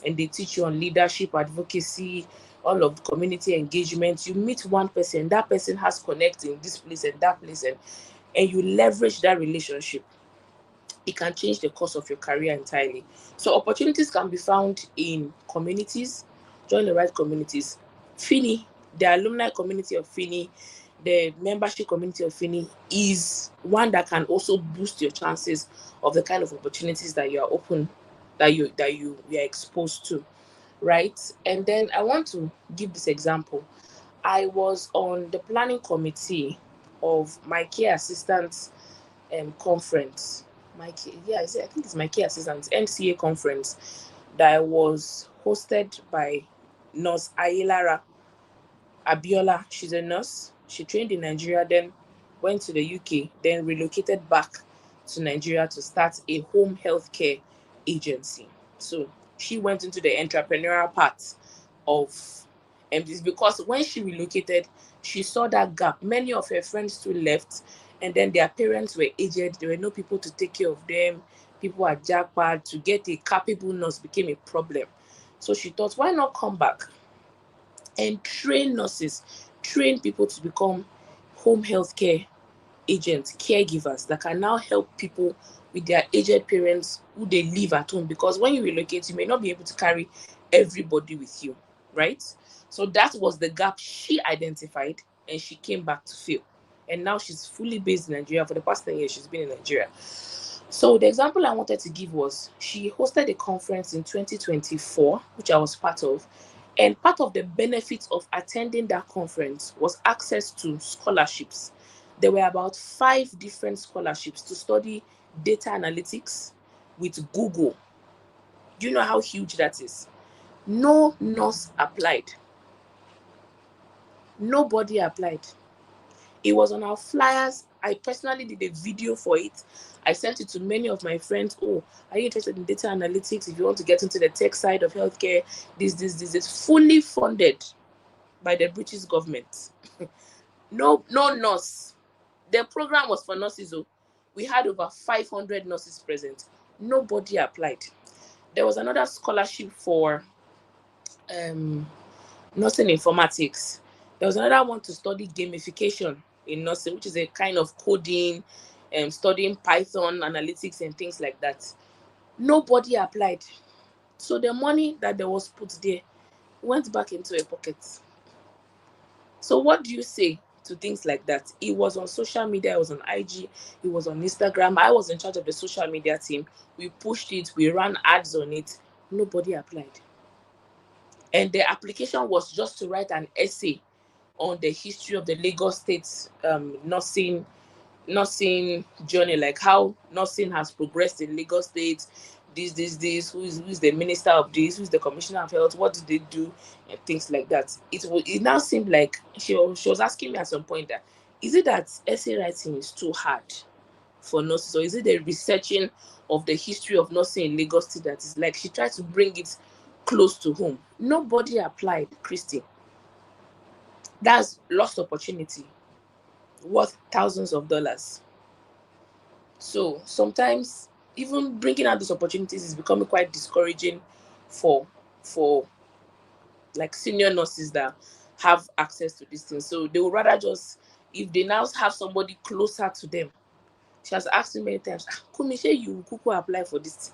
Speaker 7: and they teach you on leadership, advocacy, all of the community engagement. You meet one person, that person has connect in this place and that place, and you leverage that relationship. It can change the course of your career entirely. So opportunities can be found in communities. Join the right communities. FYNI, the alumni community of FYNI, the membership community of FYNI is one that can also boost your chances of the kind of opportunities that you are open, that you are exposed to, right? And then I want to give this example. I was on the planning committee of my care assistants conference. I think it's my care assistants MCA conference that was hosted by Nurse Ayelara Abiola. She's a nurse. She trained in Nigeria, then went to the UK, then relocated back to Nigeria to start a home healthcare agency. So she went into the entrepreneurial part of this, because when she relocated, she saw that gap. Many of her friends too left, and then their parents were aged. There were no people to take care of them. People are jackpot. To get a capable nurse became a problem. So she thought, why not come back and train nurses, train people to become home healthcare agents, caregivers that can now help people with their aged parents who they live at home. Because when you relocate, you may not be able to carry everybody with you, right? So that was the gap she identified, and she came back to fill. And now she's fully based in Nigeria. For the past 10 years, she's been in Nigeria. So the example I wanted to give was, she hosted a conference in 2024, which I was part of. And part of the benefits of attending that conference was access to scholarships. There were about 5 different scholarships to study data analytics with Google. Do you know how huge that is? No nurse applied. Nobody applied. It was on our flyers. I personally did a video for it. I sent it to many of my friends. Oh, are you interested in data analytics? If you want to get into the tech side of healthcare, this is fully funded by the British government. No nurse. The program was for nurses. We had over 500 nurses present. Nobody applied. There was another scholarship for nursing informatics. There was another one to study gamification in nursing, which is a kind of coding, studying Python, analytics, and things like that. Nobody applied. So the money that there was put there went back into a pocket. So what do you say to things like that? It was on social media, it was on IG, it was on Instagram. I was in charge of the social media team. We pushed it, we ran ads on it. Nobody applied. And the application was just to write an essay on the history of the Lagos State nursing journey, like how nursing has progressed in Lagos State, this, who's the minister of this, who's the commissioner of health, what did they do, and things like that. It now seemed like she was asking me at some point that, is it that essay writing is too hard for nurses, or is it the researching of the history of nursing in Lagos State that is, like, she tried to bring it close to home. Nobody applied, Christy. That's lost opportunity worth thousands of dollars. So sometimes even bringing out these opportunities is becoming quite discouraging for like senior nurses that have access to these things. So they would rather just, if they now have somebody closer to them. She has asked me many times, Kumi, say you kuku apply for this.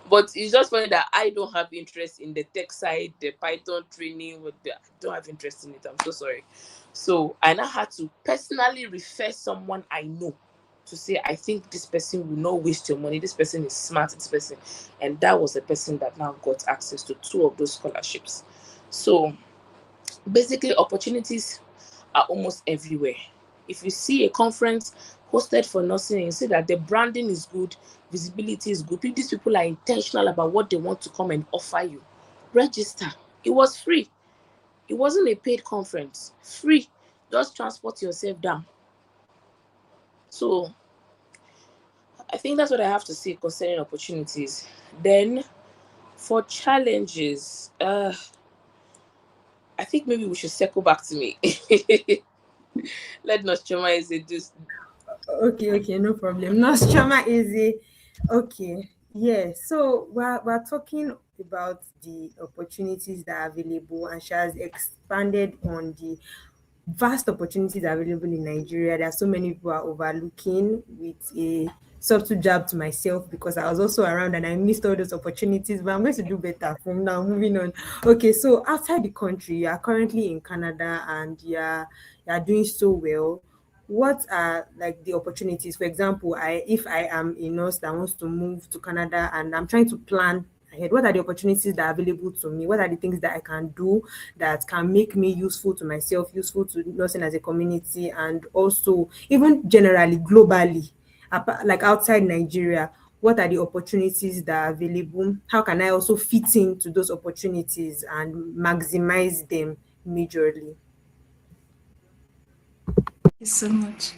Speaker 7: But it's just funny that I don't have interest in the tech side, the Python training. I don't have interest in it. I'm so sorry. So I now had to personally refer someone I know to say, I think this person will not waste your money, this person is smart, this person. And that was the person that now got access to 2 of those scholarships. So basically, opportunities are almost everywhere. If you see a conference hosted for nursing and you see that the branding is good, visibility is good, these people are intentional about what they want to come and offer you, register. It was free. It wasn't a paid conference. Free. Just transport yourself down. So I think that's what I have to say concerning opportunities. Then for challenges, I think maybe we should circle back to me. Let Nurse Chioma Eze do.
Speaker 5: Okay, no problem. Nurse Chioma Eze. Okay, yeah. So we're talking about the opportunities that are available, and she has expanded on the vast opportunities available in Nigeria. There are so many people are overlooking, with a subtle jab to myself because I was also around and I missed all those opportunities, but I'm going to do better from now. Moving on. Okay, so outside the country, you are currently in Canada and you are doing so well. What are like the opportunities? For example, if I am a nurse that wants to move to Canada and I'm trying to plan ahead, what are the opportunities that are available to me? What are the things that I can do that can make me useful to myself, useful to nursing as a community, and also even generally globally, like outside Nigeria? What are the opportunities that are available? How can I also fit into those opportunities and maximize them majorly?
Speaker 6: You so much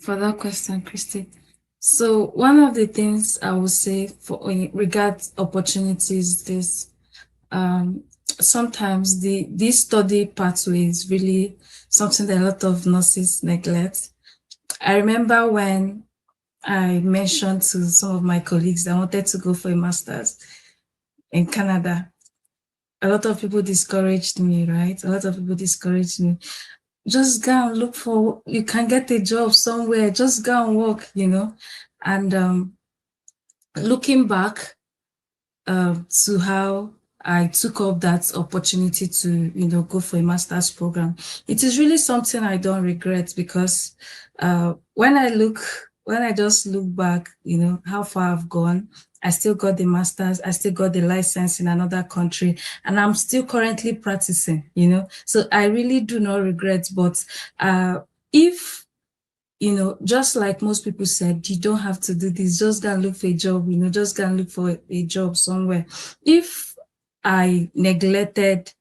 Speaker 6: for that question, Christy. So one of the things I would say for in regards opportunities is sometimes this study pathway is really something that a lot of nurses neglect. I remember when I mentioned to some of my colleagues that I wanted to go for a master's in Canada. A lot of people discouraged me, right? A lot of people discouraged me. Just go and look for, you can get a job somewhere, just go and work, And looking back to how I took up that opportunity to, go for a master's program, it is really something I don't regret because when I just look back, how far I've gone, I still got the master's, I still got the license in another country, and I'm still currently practicing, So I really do not regret, but if, just like most people said, you don't have to do this, just go and look for a job, just go and look for a job somewhere. If I neglected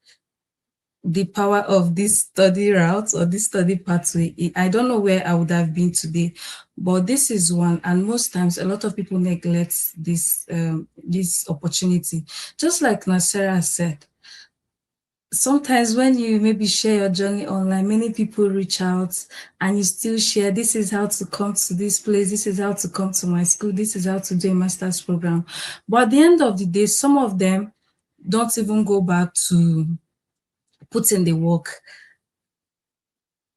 Speaker 6: the power of this study route or this study pathway, I don't know where I would have been today. But this is one, and most times a lot of people neglect this opportunity. Just like Nasera said, sometimes when you maybe share your journey online, many people reach out and you still share, this is how to come to this place, this is how to come to my school, this is how to do a master's program. But at the end of the day, some of them don't even go back to put in the work.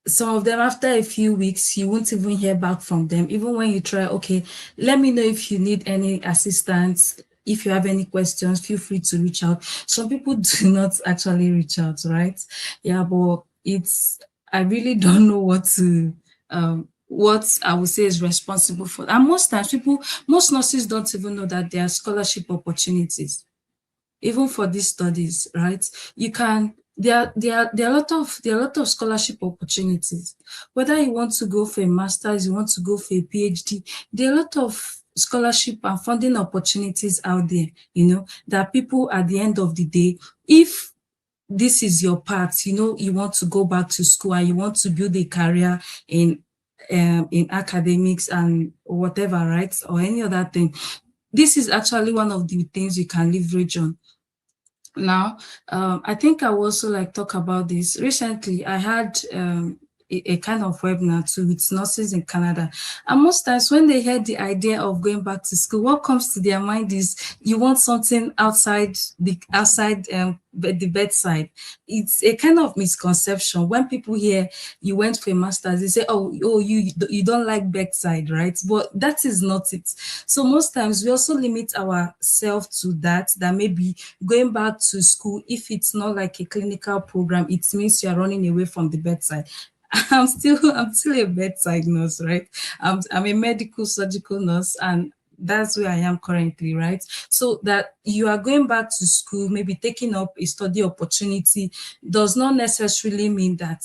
Speaker 6: Some of them, after a few weeks, you won't even hear back from them. Even when you try, okay, let me know if you need any assistance. If you have any questions, feel free to reach out. Some people do not actually reach out, right? Yeah, but I really don't know what I would say is responsible for. And most times most nurses don't even know that there are scholarship opportunities, even for these studies, right? There are a lot of scholarship opportunities. Whether you want to go for a master's, you want to go for a PhD, there are a lot of scholarship and funding opportunities out there, that people at the end of the day, if this is your path, you want to go back to school and you want to build a career in academics and whatever, right? Or any other thing. This is actually one of the things you can leverage on. Now, I think I will also talk about this. Recently, I had a kind of webinar too with nurses in Canada. And most times when they hear the idea of going back to school, what comes to their mind is you want something outside the bedside. It's a kind of misconception. When people hear you went for a master's, they say, oh, you don't like bedside, right? But that is not it. So most times we also limit ourselves to that maybe going back to school, if it's not like a clinical program, it means you're running away from the bedside. I'm still a bedside nurse, right? I'm a medical surgical nurse, and that's where I am currently, right? So that you are going back to school, maybe taking up a study opportunity, does not necessarily mean that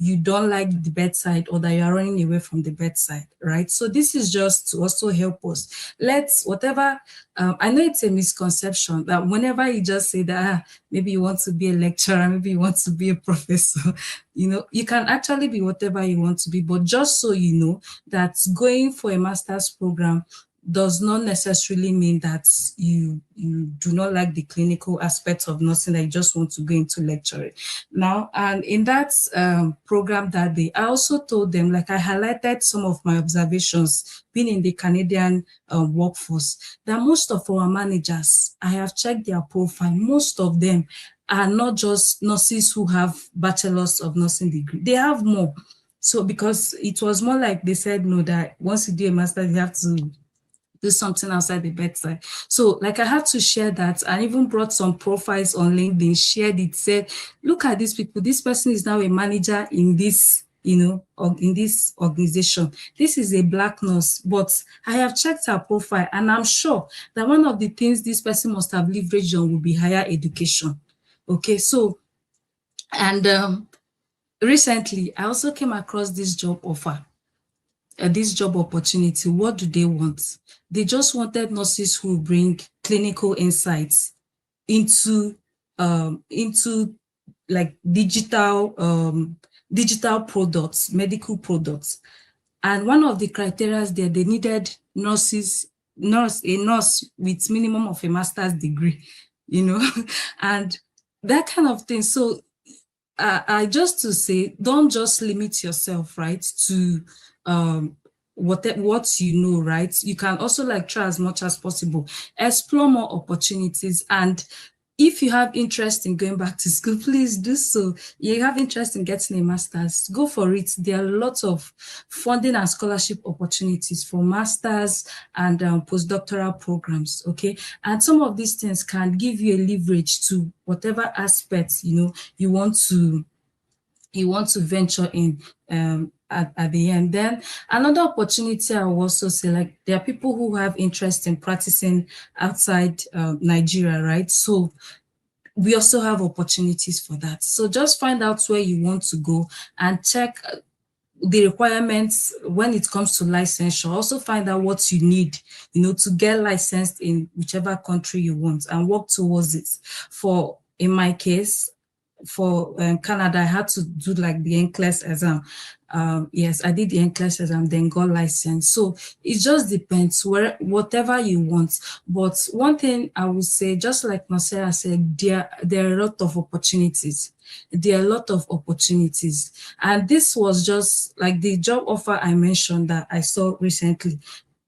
Speaker 6: you don't like the bedside or that you are running away from the bedside, right? So this is just to also help us. Let's, whatever, I know it's a misconception that whenever you just say that maybe you want to be a lecturer, maybe you want to be a professor, you know, you can actually be whatever you want to be, but just so you know that going for a master's program does not necessarily mean that you do not like the clinical aspects of nursing, that you just want to go into lecturing. Now, and in that program that day, I also told them, like I highlighted some of my observations being in the Canadian workforce, that most of our managers, I have checked their profile, most of them are not just nurses who have bachelors of nursing degree, they have more. So because it was more like they said, no, that once you do a master, you have to do something outside the bedside. So like I had to share that. I even brought some profiles on LinkedIn, shared it, said, look at these people. This person is now a manager in this, you know, in this organization. This is a Black nurse, but I have checked her profile and I'm sure that one of the things this person must have leveraged on will be higher education. Okay, so, and recently I also came across this job offer. This job opportunity, what do they want? They just wanted nurses who bring clinical insights into like digital products, medical products. And one of the criteria there, they needed a nurse with minimum of a master's degree, you know, and that kind of thing. So I just to say, don't just limit yourself, right, to what you know, right? You can also like try as much as possible, explore more opportunities, and if you have interest in going back to school, please do so. You have interest in getting a master's, go for it. There are lots of funding and scholarship opportunities for masters and postdoctoral programs, okay? And some of these things can give you a leverage to whatever aspects, you know, you want to venture in at the end. Then another opportunity I will also say, like there are people who have interest in practicing outside Nigeria, right? So we also have opportunities for that. So just find out where you want to go and check the requirements when it comes to licensure. Also find out what you need, you know, to get licensed in whichever country you want and work towards it. For, in my case, for Canada, I had to do like the NCLEX exam. Yes, I did the NCLEX exam, then got licensed. So it just depends whatever you want. But one thing I would say, just like Marcella said, there are a lot of opportunities. There are a lot of opportunities. And this was just like the job offer I mentioned that I saw recently.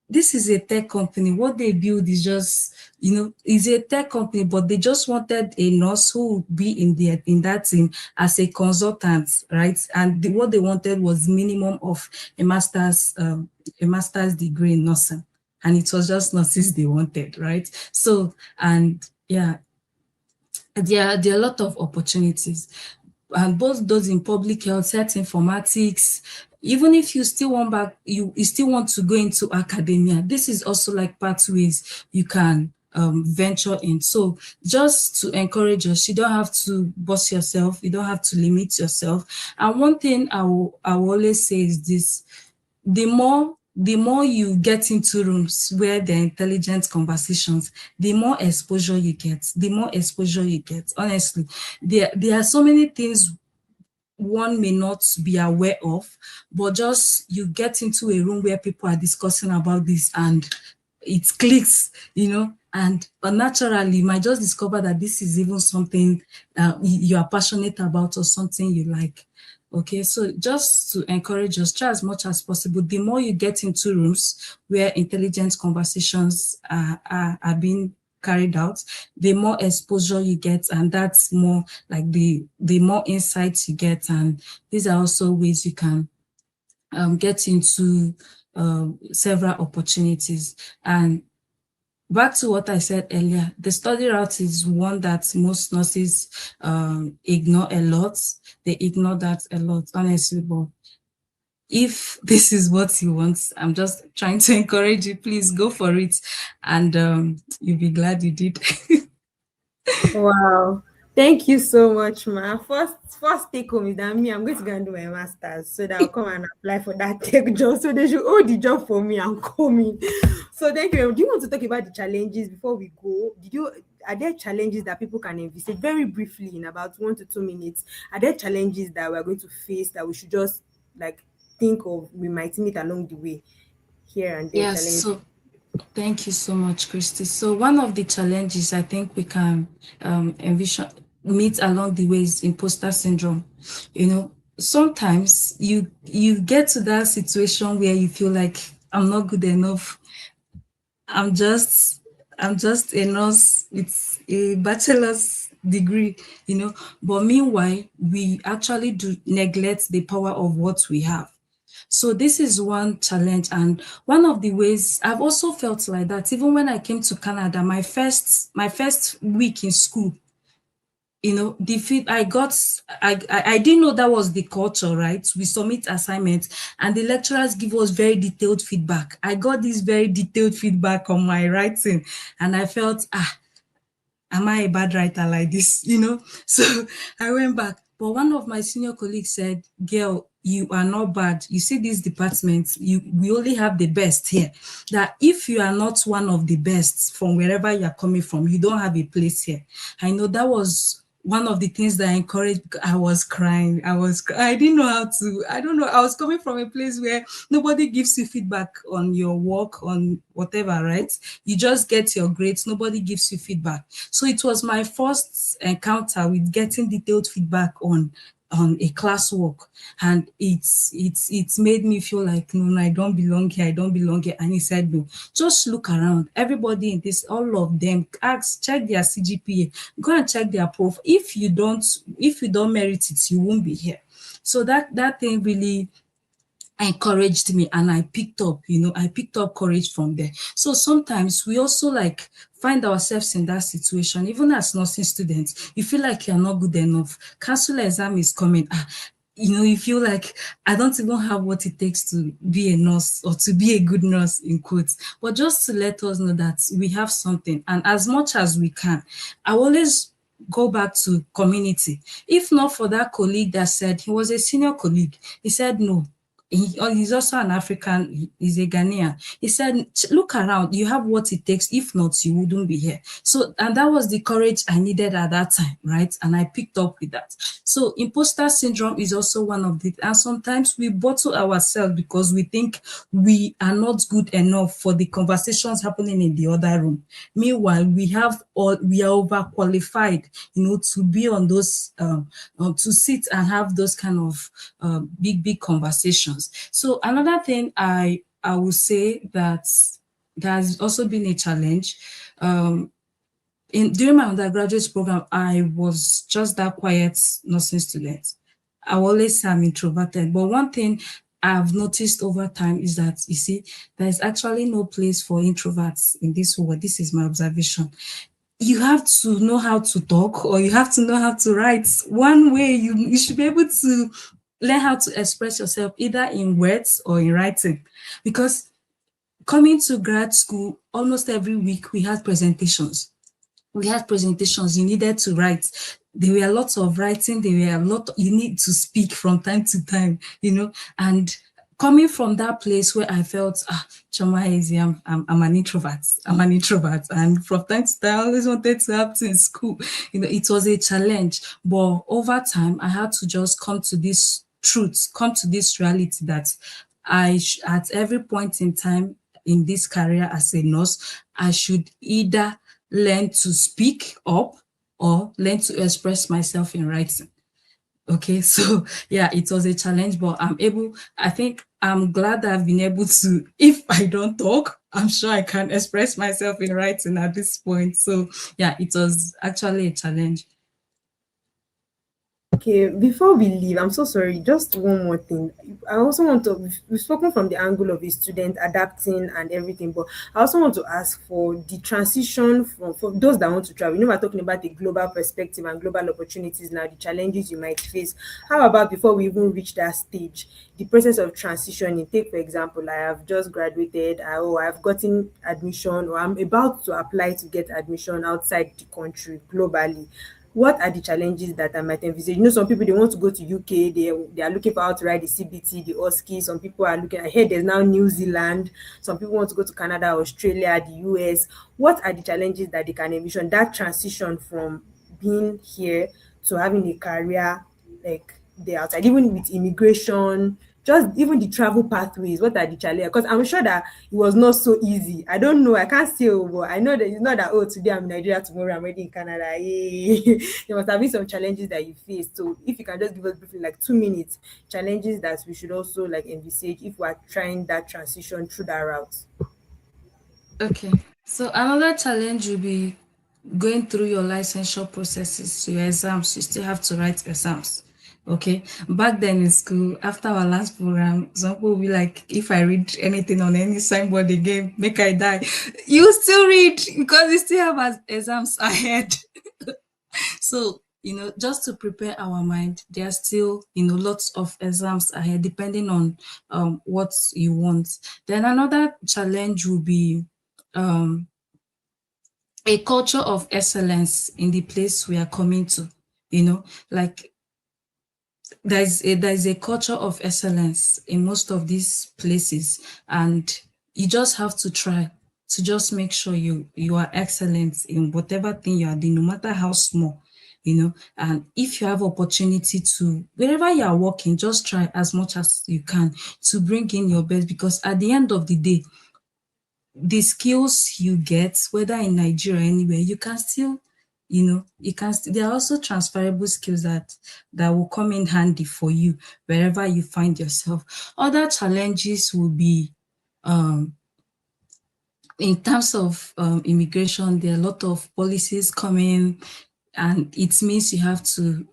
Speaker 6: This is a tech company. What they build is just, you know, is a tech company, but they just wanted a nurse who would be in that team as a consultant, right? And what they wanted was minimum of a master's degree in nursing, and it was just nurses they wanted, right? So, and yeah, there are a lot of opportunities, and both those in public health, health informatics. Even if you still you still want to go into academia, this is also like pathways you can venture in. So just to encourage us, you don't have to boss yourself, you don't have to limit yourself. And one thing I will always say is this: the more you get into rooms where there are intelligent conversations, the more exposure you get, honestly. There are so many things one may not be aware of, but just you get into a room where people are discussing about this and it clicks, you know, and naturally you might just discover that this is even something you are passionate about or something you like. Okay, so just to encourage us, try as much as possible. The more you get into rooms where intelligent conversations are being carried out, the more exposure you get, and that's more like the more insights you get. And these are also ways you can get into several opportunities. And back to what I said earlier, the study route is one that most nurses ignore a lot. They ignore that a lot, honestly. But if this is what you want, I'm just trying to encourage you, please go for it. And you'll be glad you did.
Speaker 5: Wow. Thank you so much, ma. First take home is that me, I'm going to go and do my master's so that I'll come and apply for that tech job. So they should hold the job for me and call me. So thank you. Do you want to talk about the challenges before we go? Are there challenges that people can envisage very briefly in about 1 to 2 minutes? Are there challenges that we're going to face that we should just like think of, we might meet along the way here and there?
Speaker 6: Yes,
Speaker 5: Challenges.
Speaker 6: so thank you so much, Christy. So one of the challenges I think we can meet along the way is imposter syndrome. You know, sometimes you get to that situation where you feel like I'm not good enough. I'm just a nurse with a bachelor's degree, you know. But meanwhile, we actually do neglect the power of what we have. So this is one challenge, and one of the ways I've also felt like that even when I came to Canada, my first week in school, you know, the feed I got, I didn't know that was the culture, right? We submit assignments and the lecturers give us very detailed feedback. I got this very detailed feedback on my writing, and I felt, am I a bad writer like this? You know, so I went back. But one of my senior colleagues said, girl, you are not bad. You see these departments, we only have the best here. That if you are not one of the best from wherever you are coming from, you don't have a place here. I know that was one of the things that I encouraged. I was crying. I didn't know how to, I don't know. I was coming from a place where nobody gives you feedback on your work, on whatever, right? You just get your grades. Nobody gives you feedback. So it was my first encounter with getting detailed feedback on a classwork, and it's made me feel like no, I don't belong here. And he said, no, just look around. Everybody in this, all of them, check their CGPA, go and check their profile. If you don't merit it, you won't be here. So that thing really encouraged me, and I picked up courage from there. So sometimes we also like find ourselves in that situation. Even as nursing students, you feel like you're not good enough. Counselor exam is coming. You know, you feel like I don't even have what it takes to be a nurse or to be a good nurse, in quotes. But just to let us know that we have something, and as much as we can, I always go back to community. If not for that colleague that said, he was a senior colleague, he said, no, he's also an African, he's a Ghanaian. He said, look around, you have what it takes. If not, you wouldn't be here. So, and that was the courage I needed at that time, right? And I picked up with that. So imposter syndrome is also one of the, and sometimes we bottle ourselves because we think we are not good enough for the conversations happening in the other room. Meanwhile, we are overqualified, you know, to be on those, to sit and have those kind of big conversations. So another thing I would say that has also been a challenge. During my undergraduate program, I was just that quiet nursing student. I always say I'm introverted, but one thing I've noticed over time is that, you see, there's actually no place for introverts in this world. This is my observation. You have to know how to talk, or you have to know how to write. One way you should be able to learn how to express yourself either in words or in writing. Because coming to grad school, almost every week we had presentations. You needed to write. There were lots of writing, you need to speak from time to time, you know. And coming from that place where I felt, Chioma Eze, I'm an introvert. And from time to time, I always wanted to have to in school. You know, it was a challenge. But over time, I had to just come to this reality that at every point in time in this career as a nurse, I should either learn to speak up or learn to express myself in writing. Okay, so yeah, it was a challenge, but I'm glad I've been able to, if I don't talk, I'm sure I can express myself in writing at this point. So yeah, it was actually a challenge.
Speaker 5: Okay, before we leave, I'm so sorry. Just one more thing. I also want to. We've spoken from the angle of a student adapting and everything, but I also want to ask for the transition from for those that want to travel. You know, we're talking about the global perspective and global opportunities now, the challenges you might face. How about before we even reach that stage, the process of transitioning? Take for example, I have just graduated. I've gotten admission, or I'm about to apply to get admission outside the country globally. What are the challenges that I might envisage? You know, some people they want to go to UK, they are looking for how to ride the CBT, the Husky. Some people are looking. I heard there's now New Zealand. Some people want to go to Canada, Australia, the US. What are the challenges that they can envision? That transition from being here to having a career like the outside, even with immigration, just even the travel pathways. What are the challenges? Because I'm sure that it was not so easy. I don't know. I can't say, oh, but I know that it's not that, oh, today I'm in Nigeria, tomorrow I'm already in Canada. Yay. There must have been some challenges that you faced. So if you can just give us briefly, like 2 minutes, challenges that we should also like envisage if we're trying that transition through that route.
Speaker 6: Okay. So another challenge will be going through your licensure processes, your exams. You still have to write exams. Okay. Back then in school, after our last program, some people will be like, if I read anything on any signboard again, make I die. You still read because you still have exams ahead. So, just to prepare our mind, there are still, lots of exams ahead, depending on what you want. Then another challenge will be um, a culture of excellence in the place we are coming to. Like there's a culture of excellence in most of these places, and you just have to try to just make sure you are excellent in whatever thing you are doing, no matter how small. And if you have opportunity to, wherever you are working, just try as much as you can to bring in your best, because at the end of the day, the skills you get, whether in Nigeria or anywhere, you can still, there are also transferable skills that will come in handy for you wherever you find yourself. Other challenges will be in terms of immigration. There are a lot of policies coming, and it means you have to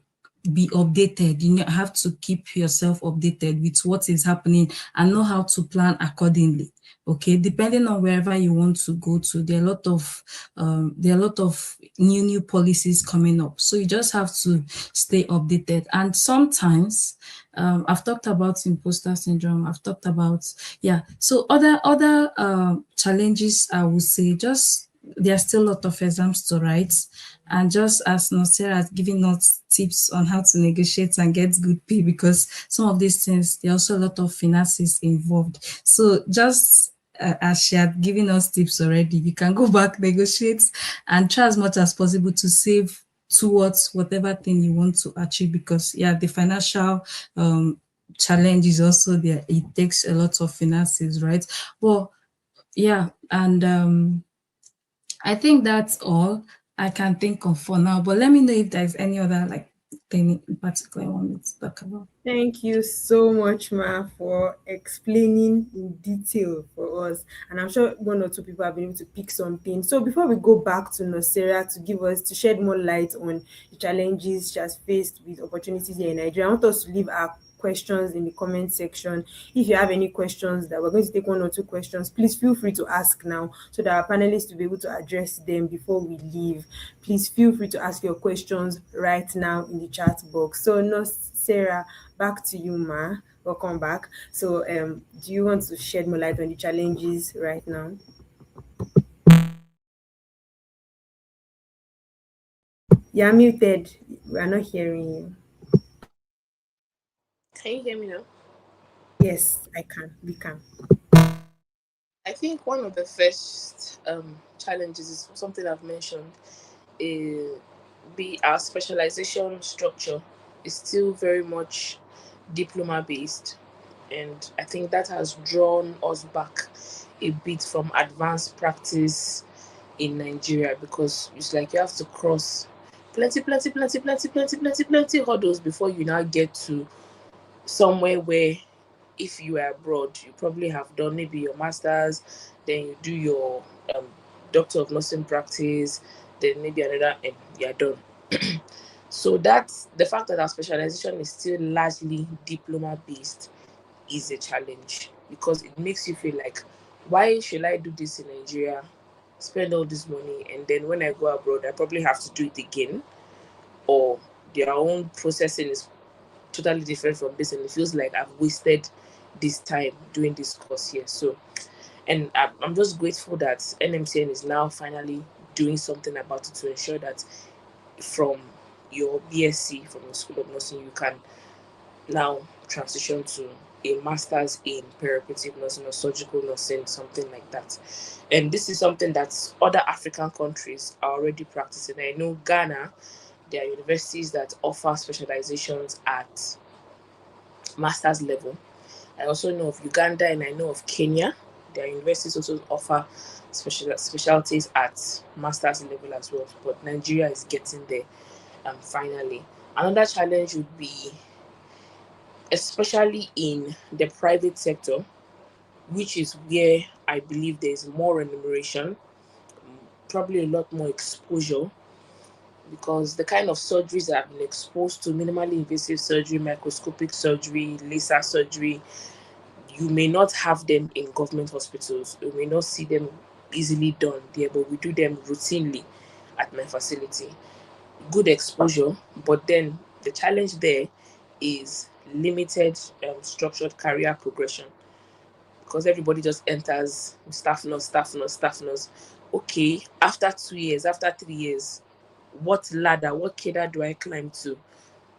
Speaker 6: be updated. You have to keep yourself updated with what is happening and know how to plan accordingly. Okay, depending on wherever you want to go to, there are a lot of new policies coming up. So you just have to stay updated. And sometimes I've talked about imposter syndrome. I've talked about So other challenges, I would say, just there's still a lot of exams to write. And just as Nosera has given us tips on how to negotiate and get good pay, because some of these things, there are also a lot of finances involved. So just as she had given us tips already, you can go back, negotiate, and try as much as possible to save towards whatever thing you want to achieve, because the financial challenge is also there. It takes a lot of finances, right? Well, and I think that's all I can think of for now. But let me know if there's any other thing in particular you want me to talk about.
Speaker 5: Thank you so much, Ma, for explaining in detail for us. And I'm sure one or two people have been able to pick something. So before we go back to Nosera to shed more light on the challenges she has faced with opportunities here in Nigeria, I want us to leave our questions in the comment section. If you have any questions, that we're going to take one or two questions, please feel free to ask now so that our panelists will be able to address them before we leave. Please feel free to ask your questions right now in the chat box. So Sarah, back to you, Ma. Welcome back. So do you want to shed more light on the challenges right now? You're muted. We are not hearing you.
Speaker 7: Can you hear me now?
Speaker 5: Yes, I can. We can.
Speaker 7: I think one of the first challenges is something I've mentioned. Be our specialization structure is still very much diploma based, and I think that has drawn us back a bit from advanced practice in Nigeria, because it's like you have to cross plenty hurdles before you now get to somewhere where, if you are abroad, you probably have done maybe your master's, then you do your doctor of nursing practice, then maybe another, and you're done. So that's the fact that our specialization is still largely diploma based is a challenge, because it makes you feel like, why should I do this in Nigeria, spend all this money, and then when I go abroad I probably have to do it again, or their own processing is totally different from this, and it feels like I've wasted this time doing this course here. So, and I'm just grateful that NMCN is now finally doing something about it to ensure that from your BSc, from the School of Nursing, you can now transition to a master's in perioperative nursing or surgical nursing, something like that. And this is something that other African countries are already practicing. I know Ghana, there are universities that offer specializations at master's level. I also know of Uganda and I know of Kenya. Their universities also offer specialties at master's level as well. But Nigeria is getting there finally. Another challenge would be, especially in the private sector, which is where I believe there's more remuneration, probably a lot more exposure, because the kind of surgeries I've been exposed to, minimally invasive surgery, microscopic surgery, laser surgery, you may not have them in government hospitals. You may not see them easily done there, but we do them routinely at my facility. Good exposure, but then the challenge there is limited structured career progression, because everybody just enters staff nurse. Okay, after 2 years, after 3 years, what ladder, what cadre do I climb to?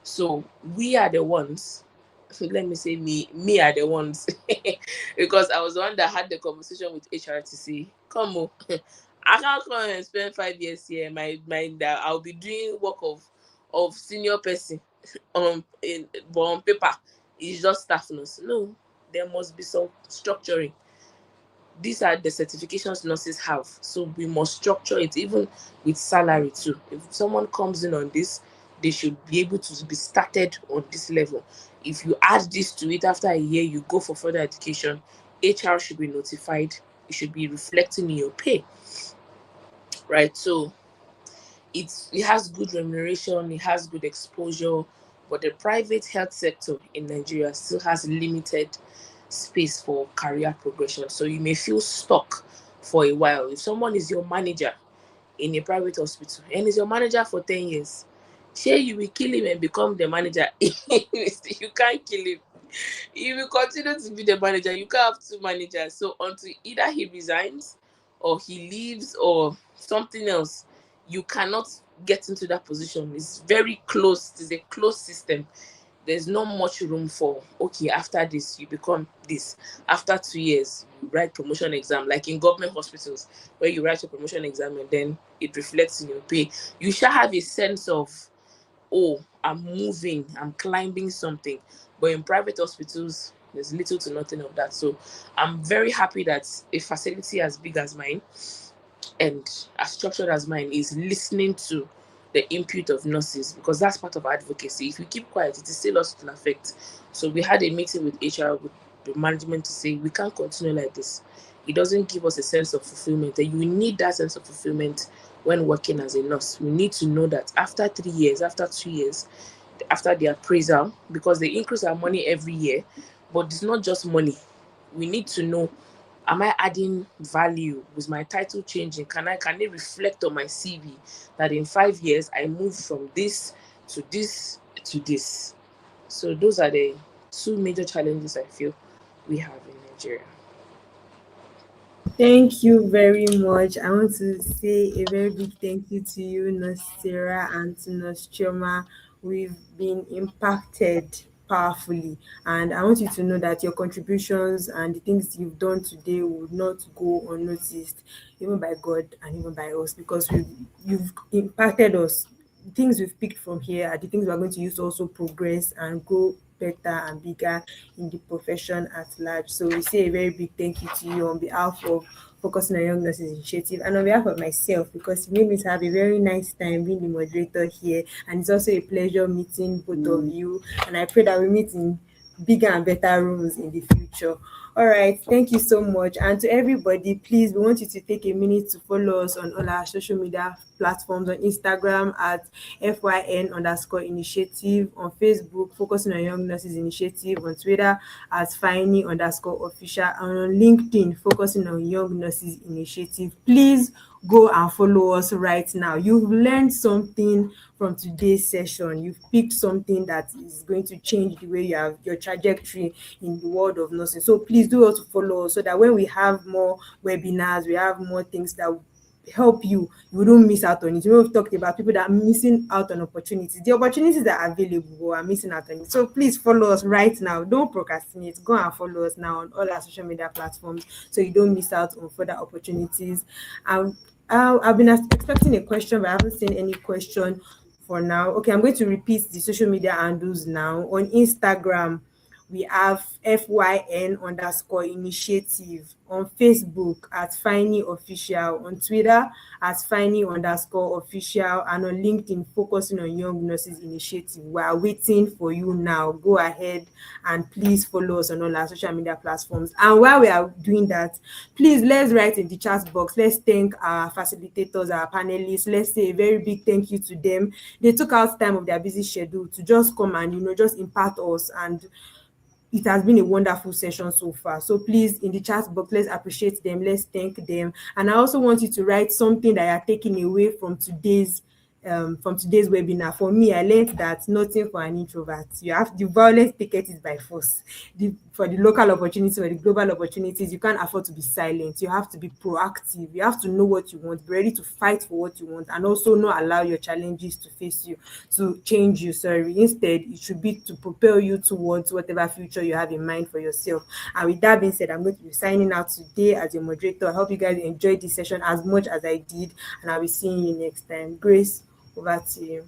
Speaker 7: So we are the ones, let me say me are the ones, because I was the one that had the conversation with HR to say, come on, I can't come and spend 5 years here. My that I'll be doing work of senior person but on paper it's just staff nurse. No, there must be some structuring. These are the certifications nurses have, so we must structure it, even with salary too. If someone comes in on this, they should be able to be started on this level. If you add this to it, after a year you go for further education, HR should be notified. It should be reflecting in your pay, right? So it has good remuneration, it has good exposure, but the private health sector in Nigeria still has limited space for career progression. So you may feel stuck for a while. If someone is your manager in a private hospital and is your manager for 10 years, say you will kill him and become the manager. You can't kill him. You will continue to be the manager. You can't have two managers. So until either he resigns or he leaves or something else, you cannot get into that position. It's very close. It's a closed system. There's not much room for, okay, after this you become this. After 2 years you write promotion exam, like in government hospitals where you write your promotion exam and then it reflects in your pay. You shall have a sense of, oh, I'm moving, I'm climbing something. But in private hospitals, there's little to nothing of that. So I'm very happy that a facility as big as mine and as structured as mine is listening to the input of nurses, because that's part of advocacy. If you keep quiet, it is still us to affect. So we had a meeting with HR, with the management, to say we can't continue like this. It doesn't give us a sense of fulfillment, and you need that sense of fulfillment when working as a nurse. We need to know that after 3 years, after 2 years, after the appraisal, because they increase our money every year, but it's not just money. We need to know, am I adding value? Was my title changing? Can it reflect on my CV that in 5 years I moved from this to this to this? So those are the two major challenges I feel we have in Nigeria.
Speaker 5: Thank you very much. I want to say a very big thank you to you, Nurse Sarah, and to Nurse Chioma. We've been impacted powerfully, and I want you to know that your contributions and the things you've done today would not go unnoticed, even by God and even by us, because you've impacted us. The things we've picked from here are the things we're going to use to also progress and grow better and bigger in the profession at large. So we say a very big thank you to you on behalf of Focusing on Young Nurses Initiative and on behalf of myself, because it made me to have a very nice time being the moderator here, and it's also a pleasure meeting both of you, and I pray that we meet in bigger and better rooms in the future. All right, thank you so much. And to everybody, please, we want you to take a minute to follow us on all our social media platforms on Instagram at FYN_initiative, on Facebook, Focusing on Young Nurses Initiative, on Twitter at FYNI_official, and on LinkedIn, Focusing on Young Nurses Initiative. Please go and follow us right now. You've learned something from today's session. You've picked something that is going to change the way you have your trajectory in the world of nursing. So please do also follow us so that when we have more webinars, we have more things that help you, you don't miss out on it. You know, we've talked about people that are missing out on opportunities. The opportunities that are available but are missing out on it. So please follow us right now. Don't procrastinate. Go and follow us now on all our social media platforms so you don't miss out on further opportunities. I've been expecting a question, but I haven't seen any question for now. Okay, I'm going to repeat the social media handles now. On Instagram, we have FYN_initiative, on Facebook at FYNI official, on Twitter at FYNI_official, and on LinkedIn, Focusing on Young Nurses Initiative. We are waiting for you now. Go ahead and please follow us on all our social media platforms. And while we are doing that, please let's write in the chat box. Let's thank our facilitators, our panelists. Let's say a very big thank you to them. They took out time of their busy schedule to just come and just impart us, and it has been a wonderful session so far. So please, in the chat box, let's appreciate them, let's thank them. And I also want you to write something that you're taking away from today's webinar. For me, I learned that nothing for an introvert. You have the violent ticket is by force. For the local opportunities or the global opportunities, you can't afford to be silent. You have to be proactive. You have to know what you want, be ready to fight for what you want, and also not allow your challenges to face you, to change you. Sorry. Instead, it should be to propel you towards whatever future you have in mind for yourself. And with that being said, I'm going to be signing out today as your moderator. I hope you guys enjoyed this session as much as I did, and I'll be seeing you next time. Grace, over to you.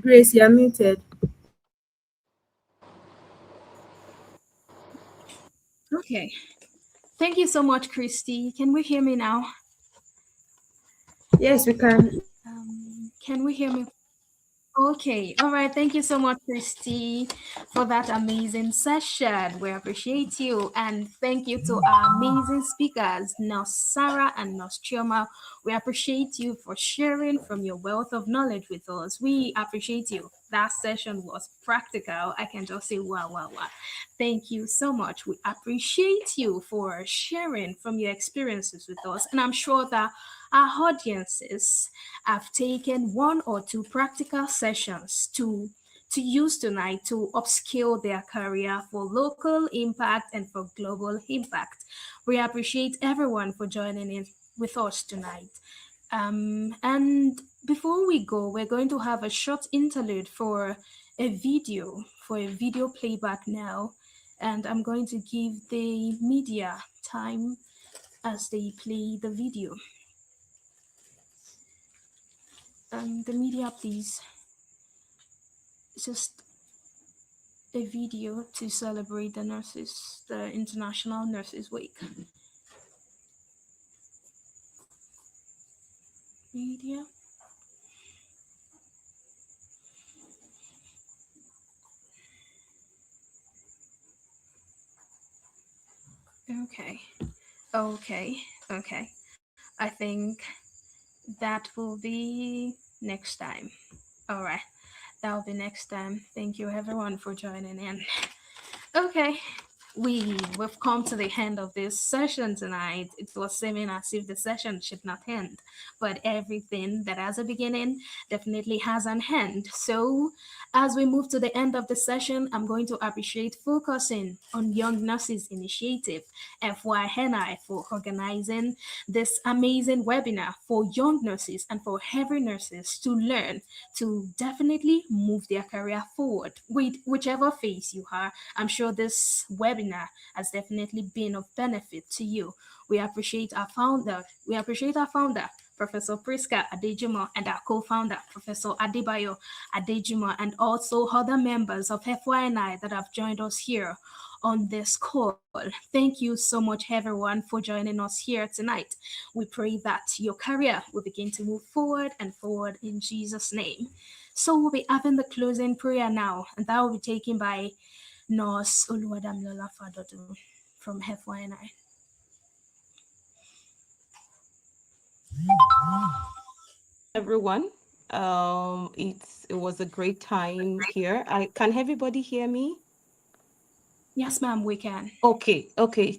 Speaker 5: Grace, you're muted.
Speaker 3: Okay. Thank you so much, Christy. Can we hear me now?
Speaker 5: Yes, we can.
Speaker 3: Can we hear me? Okay, all right. Thank you so much, Christy, for that amazing session. We appreciate you. And thank you to our amazing speakers, Nurse Sarah and Nurse Chioma. We appreciate you for sharing from your wealth of knowledge with us. We appreciate you. That session was practical. I can just say, wow, wow, wow. Thank you so much. We appreciate you for sharing from your experiences with us. And I'm sure that our audiences have taken one or two practical sessions to use tonight to upskill their career for local impact and for global impact. We appreciate everyone for joining in with us tonight. And before we go, we're going to have a short interlude for a video playback now. And I'm going to give the media time as they play the video. The media, please. It's just a video to celebrate the International Nurses Week. Media. Okay. I think that will be next time. All right. That'll be next time. Thank you everyone for joining in. Okay. We've come to the end of this session tonight. It was seeming as if the session should not end, but everything that has a beginning definitely has an end. So as we move to the end of the session, I'm going to appreciate Focusing on Young Nurses Initiative, FYNI, for organizing this amazing webinar for young nurses and for every nurses to learn to definitely move their career forward with whichever phase you are. I'm sure this webinar has definitely been of benefit to you. We appreciate our founder. Professor Priska Adejimo, and our co-founder, Professor Adebayo Adejimo, and also other members of FYNI that have joined us here on this call. Thank you so much, everyone, for joining us here tonight. We pray that your career will begin to move forward and forward in Jesus' name. So we'll be having the closing prayer now, and that will be taken by Nurse Oluwadamilola Fadodu from FYNI.
Speaker 8: Everyone, it was a great time here. Can everybody hear me?
Speaker 3: Yes, ma'am, we can.
Speaker 8: Okay.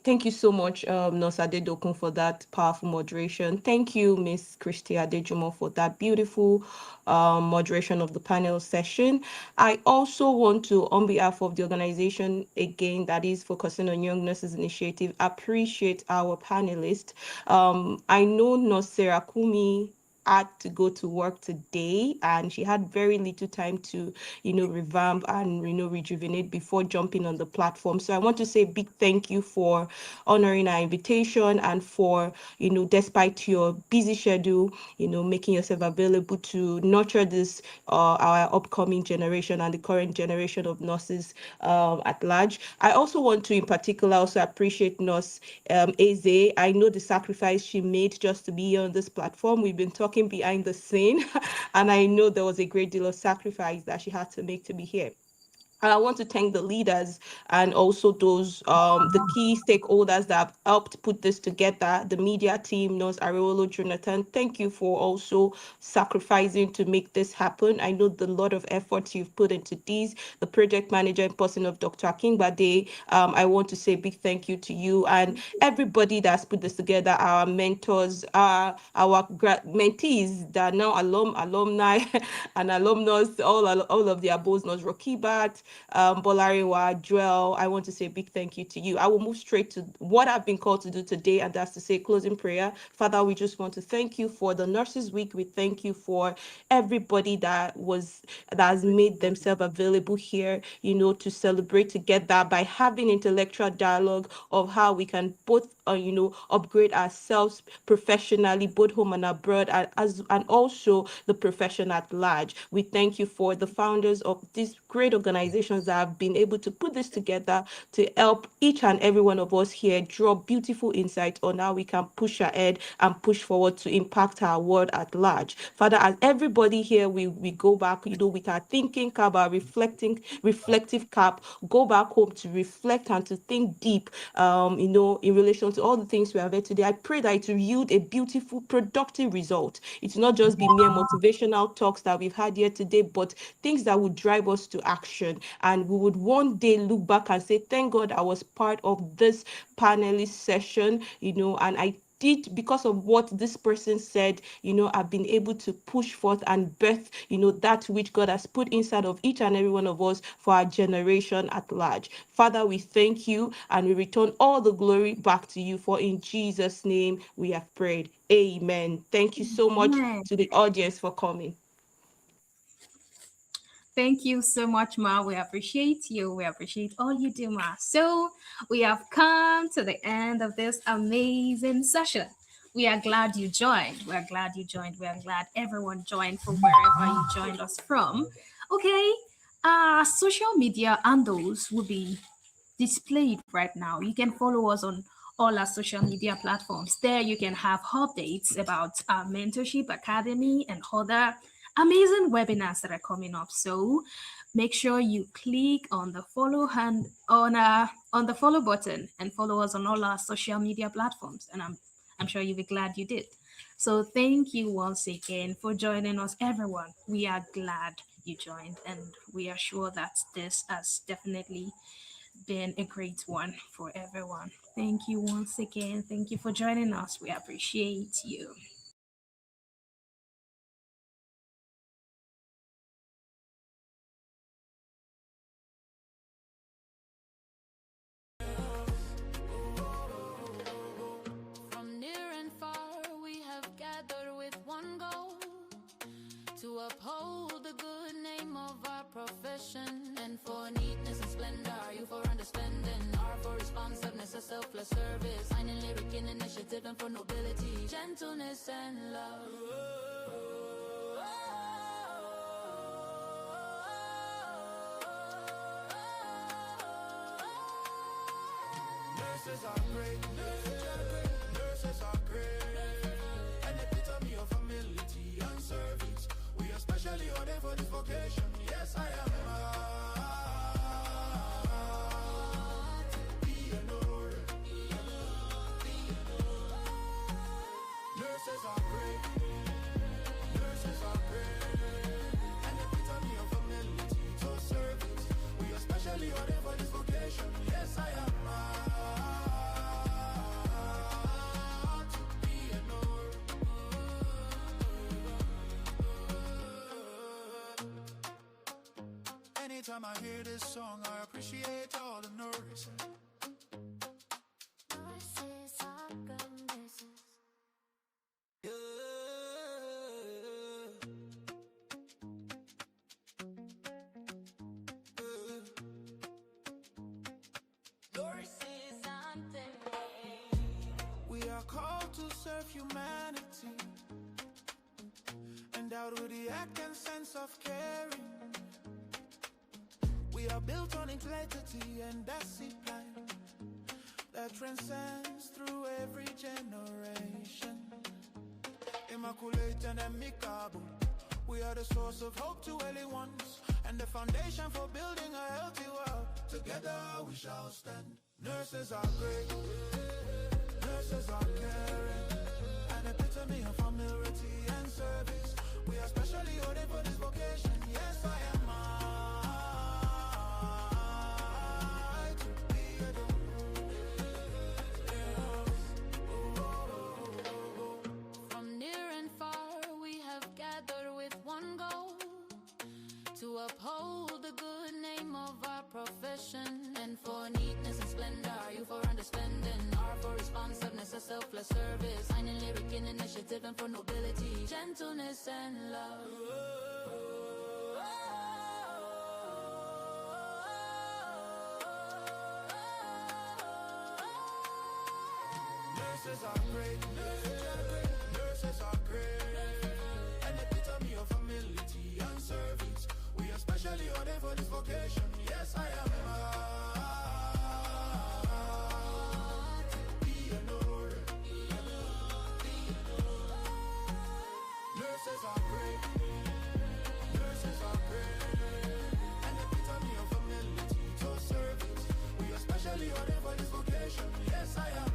Speaker 8: Thank you so much, Nurse Adedokun, for that powerful moderation. Thank you, Miss Christy Adejumo, for that beautiful moderation of the panel session. I also want to, on behalf of the organization, again, that is focusing on Young Nurses Initiative, appreciate our panelists. I know Nurse Sarah Kumi had to go to work today, and she had very little time to revamp and rejuvenate before jumping on the platform. So I want to say a big thank you for honoring our invitation and for despite your busy schedule, making yourself available to nurture this our upcoming generation and the current generation of nurses at large. I also want to in particular also appreciate Nurse Eze. I know the sacrifice she made just to be here on this platform. We've been talking behind the scene and I know there was a great deal of sacrifice that she had to make to be here. And I want to thank the leaders and also those, the key stakeholders that have helped put this together, the media team, Nurse Arewolo Jonathan. Thank you for also sacrificing to make this happen. I know the lot of efforts you've put into these. The project manager in person of Dr. Akingbade, I want to say a big thank you to you and everybody that's put this together, our mentors, our mentees that are now alumni and alumnus, all of the above, Nurse Rokibat, Bolarewa, Joel, I want to say a big thank you to you. I will move straight to what I've been called to do today, and that's to say closing prayer. Father, we just want to thank you for the Nurses Week. We thank you for everybody that has made themselves available here, to celebrate together by having intellectual dialogue of how we can both upgrade ourselves professionally, both home and abroad, and also the profession at large. We thank you for the founders of these great organizations that have been able to put this together to help each and every one of us here draw beautiful insights on how we can push ahead and push forward to impact our world at large. Father, as everybody here, we go back, with our thinking cap, our reflective cap, go back home to reflect and to think deep, in relation to all the things we have heard today. I pray that it will yield a beautiful, productive result. It will not just be mere motivational talks that we've had here today, but things that would drive us to action. And we would one day look back and say, thank God I was part of this panelist session, and I did, because of what this person said, I've been able to push forth and birth, that which God has put inside of each and every one of us for our generation at large. Father, we thank you and we return all the glory back to you, for in Jesus' name we have prayed. Amen. Thank you so much to the audience for coming.
Speaker 3: Thank you so much, Ma. We appreciate you. We appreciate all you do, Ma. So we have come to the end of this amazing session. We are glad you joined. We are glad you joined. We are glad everyone joined from wherever you joined us from. Okay. Social media handles will be displayed right now. You can follow us on all our social media platforms. There you can have updates about our mentorship academy and other amazing webinars that are coming up. So make sure you click on the follow hand on the follow button and follow us on all our social media platforms. And I'm sure you'll be glad you did. So thank you once again for joining us, everyone. We are glad you joined, and we are sure that this has definitely been a great one for everyone. Thank you once again. Thank you for joining us. We appreciate you.
Speaker 2: From near and far, we have gathered with one goal to uphold the good name of our profession. And for neatness and splendor, you for understanding, R for responsiveness, a selfless service, finding lyric in initiative, and for nobility, gentleness and love.
Speaker 1: are great. Nurses are great. And epitome of humility and service. We are specially ordained for this vocation. Yes, I am. Nurses are great. Nurses are great. And epitome of humility to service. We are specially ordained for this vocation. Yes, I am. To be a nurse. Anytime I hear this song, I appreciate all the nurses.
Speaker 2: Nurses are good nurses.
Speaker 1: We are called to serve humanity, endowed with the act and sense of caring. We are built on integrity and discipline that transcends through every generation. Immaculate and amicable, we are the source of hope to early ones and the foundation for building a healthy world. Together we shall stand. Nurses are great. Nurses are caring, an epitome of humility and service. We are specially ordained for this vocation. Yes, I am. To be
Speaker 2: From near and far, we have gathered with one goal: to uphold the good name of our profession. And for neatness and splendor, you for understanding, R for responsiveness, a selfless service, finding lyric in initiative, and for nobility, gentleness and love.
Speaker 1: Nurses are great. Nurses are great. An epitome of humility and service. We are specially ordained for this vocation. Yes, I am. To be a nurse. Nurses are great. Nurses are great. An epitome of humility to service. We are specially ordained for this vocation. Yes, I am.